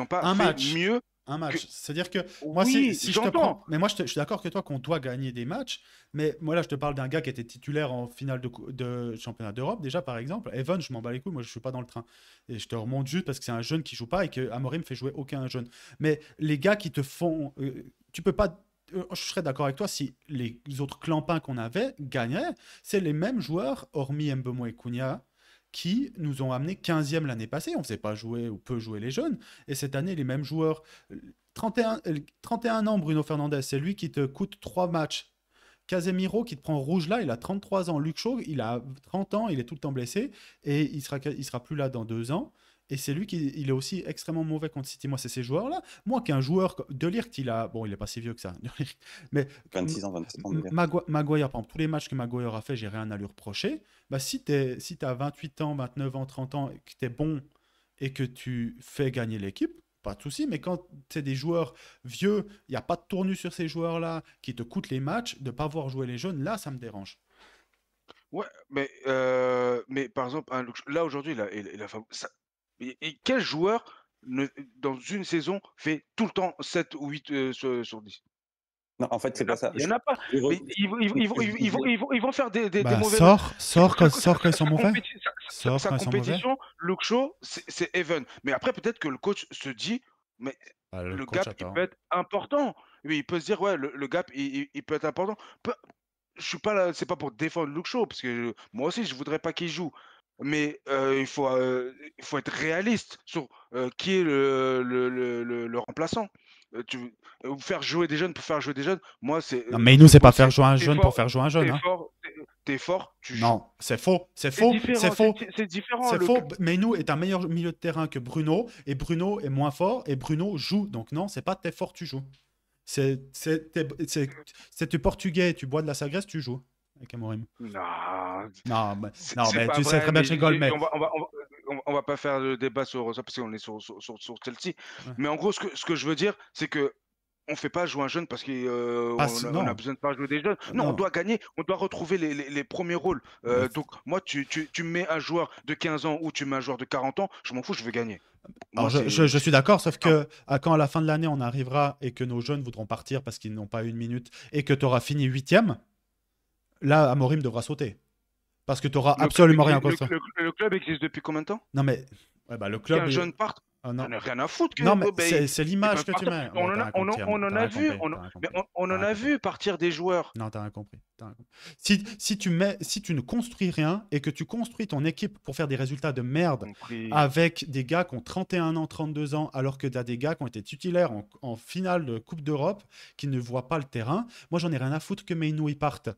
ont pas un fait match. mieux Un que. match. C'est-à-dire que moi, Oui, si je te j'entends. prends. Mais moi, je suis d'accord que toi, qu'on doit gagner des matchs. Mais moi, là, je te parle d'un gars qui était titulaire en finale de championnat d'Europe, déjà, par exemple. Evan, je m'en bats les couilles. Moi, je suis pas dans le train. Et je te remonte juste parce que c'est un jeune qui joue pas et que Amorim fait jouer aucun jeune. Mais les gars qui te font. Tu peux pas. Je serais d'accord avec toi si les autres clampins qu'on avait gagnaient. C'est les mêmes joueurs, hormis Mbemo et Cunha, qui nous ont amené 15e l'année passée. On ne faisait pas jouer ou peu jouer les jeunes. Et cette année, les mêmes joueurs. 31 ans, Bruno Fernandes, c'est lui qui te coûte 3 matchs. Casemiro qui te prend rouge là, il a 33 ans. Luke Shaw, il a 30 ans, il est tout le temps blessé. Et il sera plus là dans 2 ans. Et c'est lui qui il est aussi extrêmement mauvais contre City. Moi, c'est ces joueurs-là. Moi, qu'un joueur de Ligt, il a. Bon, il est pas si vieux que ça. De Ligt. Mais 26 ans, 27 ans déjà. Maguire, par exemple, tous les matchs que Maguire a fait, j'ai rien à lui reprocher. Bah, si tu as 28 ans, 29 ans, 30 ans, et que tu es bon et que tu fais gagner l'équipe, pas de souci. Mais quand tu es des joueurs vieux, il n'y a pas de tournure sur ces joueurs-là qui te coûtent les matchs, de ne pas voir jouer les jeunes, là, ça me dérange. Ouais, mais par exemple, là aujourd'hui, il a et quel joueur dans une saison fait tout le temps 7 ou 8 sur 10? Non, en fait, c'est pas ça. Il y en a pas. Je Mais ils vont faire des Bah, mauvais matchs. sors quand ils sont mauvais. Sors Sa quand ils sont mauvais. compétition, Luke Shaw, c'est Even. Mais après, peut-être que le coach se dit, mais Bah, le le coach gap, il peut attend. être important. Oui, il peut se dire, ouais, le gap, il peut être important. Je suis pas là, c'est pas pour défendre Luke Shaw, parce que moi aussi, je voudrais pas qu'il joue. Mais il faut être réaliste sur qui est le remplaçant. Faire jouer des jeunes pour faire jouer des jeunes, moi, Non, mais nous, c'est pas football, faire c'est jouer un t'es jeune pour fort, faire jouer un jeune, t'es hein. fort, t'es fort, tu joues. Non, c'est faux, c'est C'est faux, c'est différent, faux, c'est différent. c'est faux. Meinou est un meilleur milieu de terrain que Bruno, et Bruno est moins fort, et Bruno joue. Donc non, c'est pas t'es fort, tu joues. C'est du portugais, tu bois de la Sagres, tu joues. avec Amorim. Non, Non, mais, c'est non, c'est mais pas tu sais très vrai, bien mais que je rigole, mais... on va pas faire le débat sur ça parce qu'on est sur Chelsea. Ouais. Mais en gros, ce que je veux dire, c'est que on fait pas jouer un jeune parce qu'on on a Non, besoin de pas jouer des jeunes. Non, on non. doit gagner, on doit retrouver les premiers rôles. Mais Donc, moi, tu me mets un joueur de 15 ans ou tu mets un joueur de 40 ans, je m'en fous, je veux gagner. alors, Moi, c'est je suis d'accord, c'est sauf simple. que quand à la fin de l'année, on arrivera et que nos jeunes voudront partir parce qu'ils n'ont pas une minute et que tu auras fini 8e, là, Amorim devra sauter. Parce que tu n'auras absolument rien contre. Le club existe depuis combien de temps? Non, mais ouais, bah, le club Qu'un est... jeune parte, Ah, j'en non. ai rien à foutre Non, mais ben, c'est ils l'image peuvent que tu partir. mets. Bon, t'as rien compris, On en t'as a rien vu, compris, t'as rien mais compris, on t'as en rien a compris. vu partir des joueurs. Non, t'as rien compris. T'as rien compris. Si tu ne construis rien et que tu construis ton équipe pour faire des résultats de merde Compris. avec des gars qui ont 31 ans, 32 ans, alors que tu as des gars qui ont été titulaires en finale de Coupe d'Europe, qui ne voient pas le terrain, moi j'en ai rien à foutre que Meinou il parte.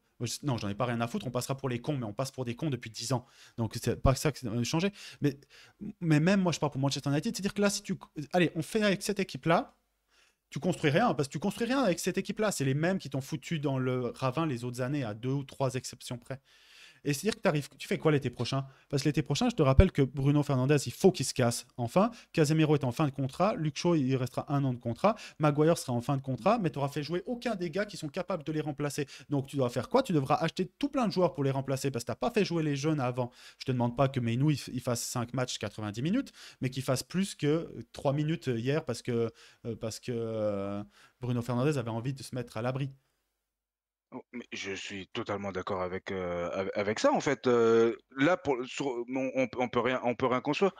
Non, j'en ai pas rien à foutre, on passera pour les cons, mais on passe pour des cons depuis 10 ans. Donc c'est pas ça qui va changer. Mais même moi je parle pour Manchester United, c'est-à-dire que là, si tu... Allez, on fait avec cette équipe-là, tu construis rien, parce que tu construis rien avec cette équipe-là. C'est les mêmes qui t'ont foutu dans le ravin les autres années, à 2 ou 3 exceptions près. Et c'est-à-dire que tu fais quoi l'été prochain? Parce que l'été prochain, je te rappelle que Bruno Fernandes, il faut qu'il se casse enfin. Casemiro est en fin de contrat. Luke Shaw, il restera 1 an de contrat. Maguire sera en fin de contrat, mais tu n'auras fait jouer aucun des gars qui sont capables de les remplacer. Donc tu dois faire quoi? Tu devras acheter tout plein de joueurs pour les remplacer parce que tu n'as pas fait jouer les jeunes avant. Je te demande pas que Meinou il fasse 5 matchs 90 minutes, mais qu'il fasse plus que 3 minutes hier parce que Bruno Fernandes avait envie de se mettre à l'abri. Oh, mais je suis totalement d'accord avec ça en fait. Là, on peut rien construire.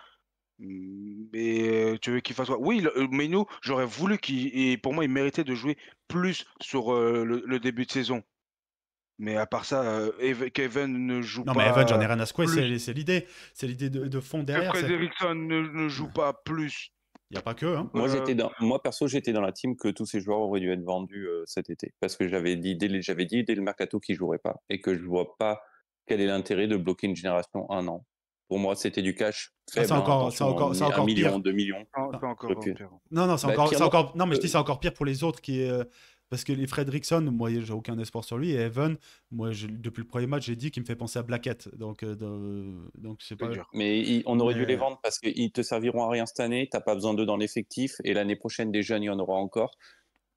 Mais tu veux qu'il fasse quoi? Oui, Menu, j'aurais voulu et pour moi, il méritait de jouer plus sur le début de saison. Mais à part ça, Kevin ne joue Non, mais Evan, j'en ai pas rien à secouer, plus. c'est l'idée. C'est l'idée de fond Que derrière. Frederiksen ne joue pas plus. Il n'y a pas que, hein. Euh, Moi, perso, j'étais dans la team que tous ces joueurs auraient dû être vendus cet été. Parce que j'avais dit dès le mercato qu'ils ne joueraient pas. Et que je ne vois pas quel est l'intérêt de bloquer une génération 1 an. Pour moi, c'était du cash Ah, faible, hein, attention, c'est 1 encore million, pire. 2 millions. c'est encore Donc, pire. Non, non, bah, pire, non. non, mais je dis c'est encore pire pour les autres parce que les Fredrickson, moi, j'ai aucun espoir sur lui. Et Evan, moi, depuis le premier match, j'ai dit qu'il me fait penser à Blackett. Donc c'est C'est pas. dur. Mais on aurait dû les Mais, vendre parce qu'ils te serviront à rien cette année. Tu n'as pas besoin d'eux dans l'effectif. Et l'année prochaine, des jeunes, il y en aura encore.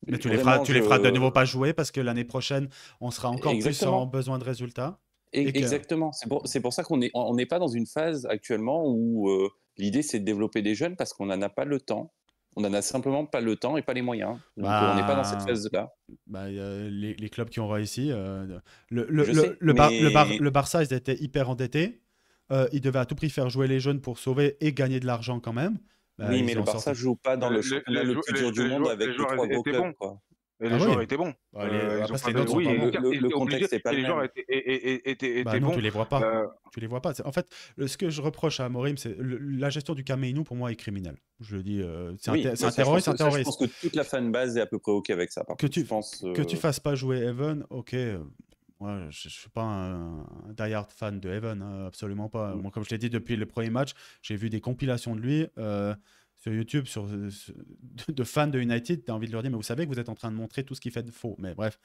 mais Vraiment, tu les feras de nouveau pas jouer parce que l'année prochaine, on sera encore plus en Exactement. besoin de résultats. Et que- Exactement. C'est pour ça qu'on n'est pas dans une phase actuellement où l'idée c'est de développer des jeunes parce qu'on n'en a pas le temps. On n'en a simplement pas le temps et pas les moyens. Donc on n'est pas dans cette Bah, phase-là. bah, les clubs qui ont réussi. Je sais, mais Le Barça, ils étaient hyper endettés. Ils devaient à tout prix faire jouer les jeunes pour sauver et gagner de l'argent quand même. Bah, oui, ils mais y le ont Barça sorti. joue pas dans le championnat le plus dur du monde avec les les joueurs 3 gros étaient clubs, bons. quoi. Et les Ah joueurs oui. étaient bons. Bah, Ils ont parce que pas les autres sont oui, pas bons. Le ils étaient contexte obligés n'est pas et le les joueurs même. étaient Bah non, bons. tu les vois pas. Euh, Tu les vois pas. En fait, ce que je reproche à Amorim, c'est la gestion du Cameinou, pour moi, est criminelle. Je le dis, c'est Oui, un bah, terroriste, un je terroriste. pense que toute la fanbase est à peu près OK avec ça. Par Que contre, tu, je pense, que tu fasses pas jouer Evan, ok. Moi, je suis pas un die-hard fan de Evan, hein, absolument pas. Moi, comme je l'ai dit depuis le premier match, j'ai vu des compilations de lui sur YouTube de fans de United. Tu as envie de leur dire, mais vous savez que vous êtes en train de montrer tout ce qu'il fait de faux. Mais bref.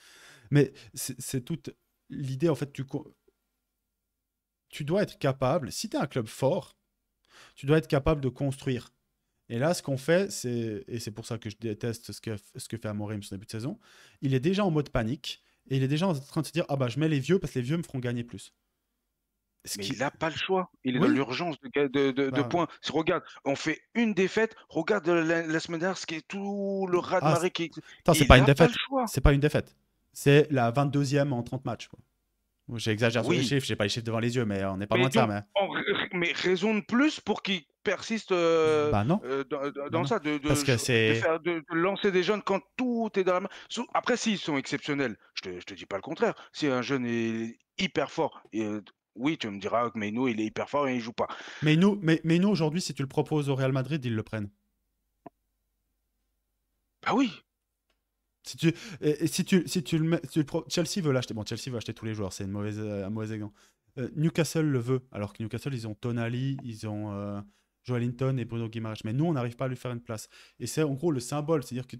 Mais c'est toute l'idée, en fait, tu dois être capable, si tu es un club fort, tu dois être capable de construire. Et là, ce qu'on fait, et c'est pour ça que je déteste ce que fait Amorim sur le début de saison, il est déjà en mode panique, et il est déjà en train de se dire, ah bah je mets les vieux parce que les vieux me feront gagner plus. Mais il n'a pas le choix. Il est dans Oui, l'urgence de bah, points. Regarde, on fait une défaite. Regarde la semaine dernière, ce qui est tout le raz-de-marée qui. attends, c'est Il pas une n'a pas le défaite. choix. C'est pas une défaite. C'est la 22e en 30 matchs, quoi. J'exagère sur les Oui, chiffres, j'ai pas les chiffres devant les yeux, mais on n'est pas loin mais de ça. donc, mais raison de plus pour qu'il persiste Bah non, bah dans non. ça, Parce que c'est... de lancer des jeunes quand tout est dans la main. Après, s'ils sont exceptionnels, je te dis pas le contraire. Si un jeune est hyper fort, oui, tu me diras que Meno, il est hyper fort et il joue pas. Mais nous aujourd'hui, si tu le proposes au Real Madrid, ils le prennent. Bah oui, Si tu le mets, Chelsea veut l'acheter. Bon, Chelsea veut acheter tous les joueurs, c'est un mauvais exemple. Newcastle le veut, alors que Newcastle, ils ont Tonali, ils ont Joelinton et Bruno Guimaraes. Mais nous, on n'arrive pas à lui faire une place. Et c'est en gros le symbole, c'est-à-dire que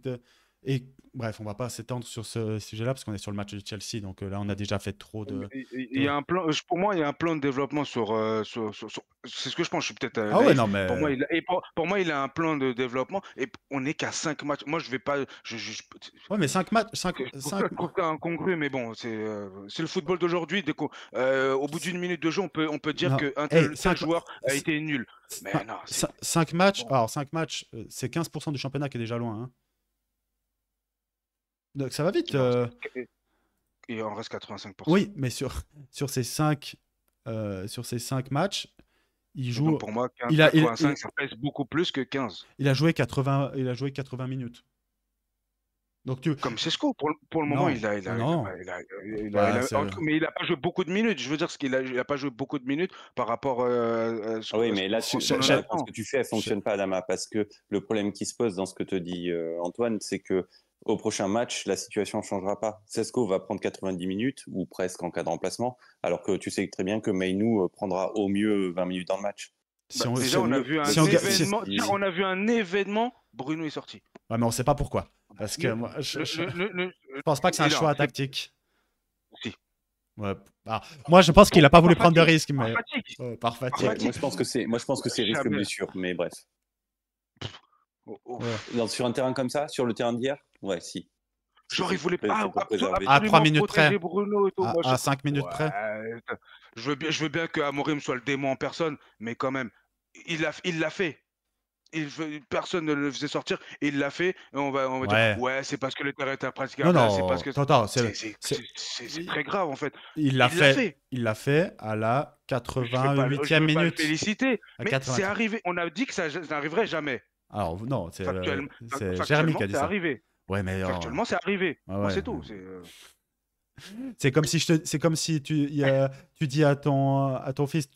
Et bref, on va pas s'étendre sur ce sujet-là parce qu'on est sur le match de Chelsea. Donc là, on a déjà fait trop de. Il y a un plan, pour moi, il y a un plan de développement c'est ce que je pense, je suis peut-être Ah ouais, naïf. non, Pour moi, mais. pour moi, il a un plan de développement et on n'est qu'à 5 matchs. Moi, je vais pas. Ouais, mais 5 matchs. C'est pour ça que je trouve ça incongru, mais bon, c'est le football d'aujourd'hui. Au bout d'une minute de jeu, on peut dire Non, qu'un hey, tel joueur a été nul. Mais non, c'est 5 matchs. bon. Alors, 5 matchs, c'est 15% du championnat qui est déjà loin. Hein. Donc ça va vite. Non, il en reste 85%. Oui, mais sur ces 5 matchs, il joue. Donc pour moi, 15, Il a, il, 85, ça pèse beaucoup plus que 15. il a joué 80 minutes. Donc Comme Sesco, pour le moment, Non, il a, non. Bah, mais il a pas joué beaucoup de minutes. Je veux dire, il a pas joué beaucoup de minutes par rapport à Ah oui, mais là, ce la qu'on réponse attend. que tu fais, elle fonctionne pas, Adama, parce que le problème qui se pose dans ce que te dit Antoine, c'est que au prochain match, la situation ne changera pas. Sesco va prendre 90 minutes, ou presque en cas de remplacement, alors que tu sais très bien que Mainou prendra au mieux 20 minutes dans le match. Si on- Déjà, on a vu un si on ga- événement. Tiens, on a vu un événement. Bruno est sorti. Ouais, mais on sait pas pourquoi. Parce que moi, je pense pas que c'est un Et non, choix c'est- tactique. Si. Ouais. Ah, moi, je pense qu'il a pas voulu Par prendre de fatigue, risque, par mais fatigue. par fatigue. Ouais, moi, je pense que c'est risque Jamais. blessure, mais bref. Oh. Ouais. Sur un terrain comme ça, sur le terrain d'hier, ouais, si. Genre, il voulait C'est pas pour préserver. À 3 absolument minutes près. protéger Bruno et tout. Moi, À 5 minutes près. Ouais, je veux bien que Amorim soit le démon en personne, mais quand même, il l'a fait. Personne ne le faisait sortir, et il l'a fait. Et on va Ouais. dire, ouais, c'est parce que le terrain est Non, impraticable. C'est non. parce que Attends, c'est très grave en fait. il l'a fait. Il l'a fait à la Je 88e veux pas le minute. féliciter, À mais 80. c'est arrivé. On a dit que ça n'arriverait jamais. Alors, non, c'est Factuellement, Jérémy qui a dit c'est ça. arrivé. Ouais, mais Factuellement, c'est arrivé. Ah Moi, ouais. c'est tout. C'est comme si tu dis à ton fils,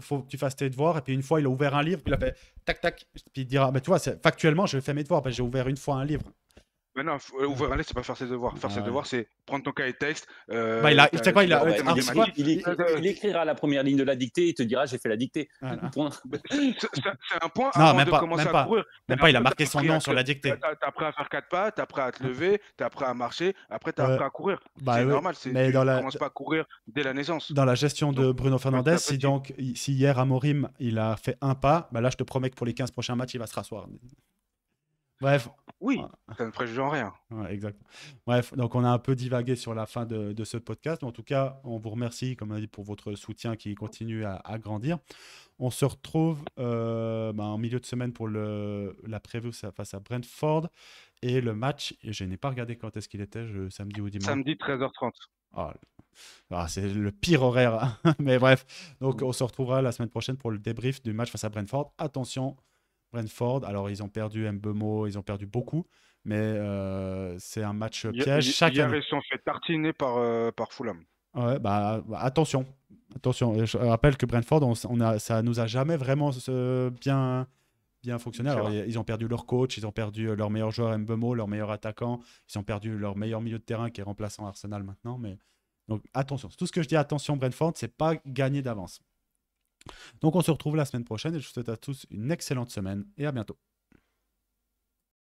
faut que tu fasses tes devoirs, et puis une fois il a ouvert un livre, puis il a fait tac tac, puis il dira, mais tu vois, factuellement je fais mes devoirs, parce que j'ai ouvert une fois un livre. Mais non, ouvrir un livre, c'est pas faire ses devoirs. Faire ses devoirs, c'est prendre ton cahier de texte. Bah, tu sais quoi, il écrira la première ligne de la dictée et te dira j'ai fait la dictée. Voilà. C'est un point Non, avant même de pas, commencer même à pas. courir. Même pas, il a marqué son nom sur la dictée. T'as appris à faire 4 pas, t'as appris à te lever, t'as appris à marcher, après t'as appris à courir. Bah, c'est oui, normal, mais tu commences pas à courir dès la naissance. Dans la gestion de Bruno Fernandes, petit à petit. si hier Amorim il a fait un pas, bah là je te promets que pour les 15 prochains matchs il va se rasseoir. Bref. Oui, ça ne préjuge en rien. Ouais, exact. Bref, donc on a un peu divagué sur la fin de ce podcast. Mais en tout cas, on vous remercie, comme on a dit, pour votre soutien qui continue à grandir. On se retrouve en milieu de semaine pour la preview face à Brentford. Et le match, je n'ai pas regardé quand est-ce qu'il était, samedi ou dimanche. Samedi 13h30. C'est le pire horaire. Mais bref, donc on se retrouvera la semaine prochaine pour le débrief du match face à Brentford. Attention, Brentford, alors ils ont perdu Mbeumo, ils ont perdu beaucoup, mais c'est un match piège. Hier, ils se sont fait tartiner par Fulham. Ouais, attention. Je rappelle que Brentford, ça nous a jamais vraiment bien fonctionné. Alors, ils ont perdu leur coach, ils ont perdu leur meilleur joueur Mbeumo, leur meilleur attaquant, ils ont perdu leur meilleur milieu de terrain qui est remplaçant Arsenal maintenant. Mais donc attention, tout ce que je dis, attention Brentford, c'est pas gagné d'avance. Donc on se retrouve la semaine prochaine et je vous souhaite à tous une excellente semaine et à bientôt.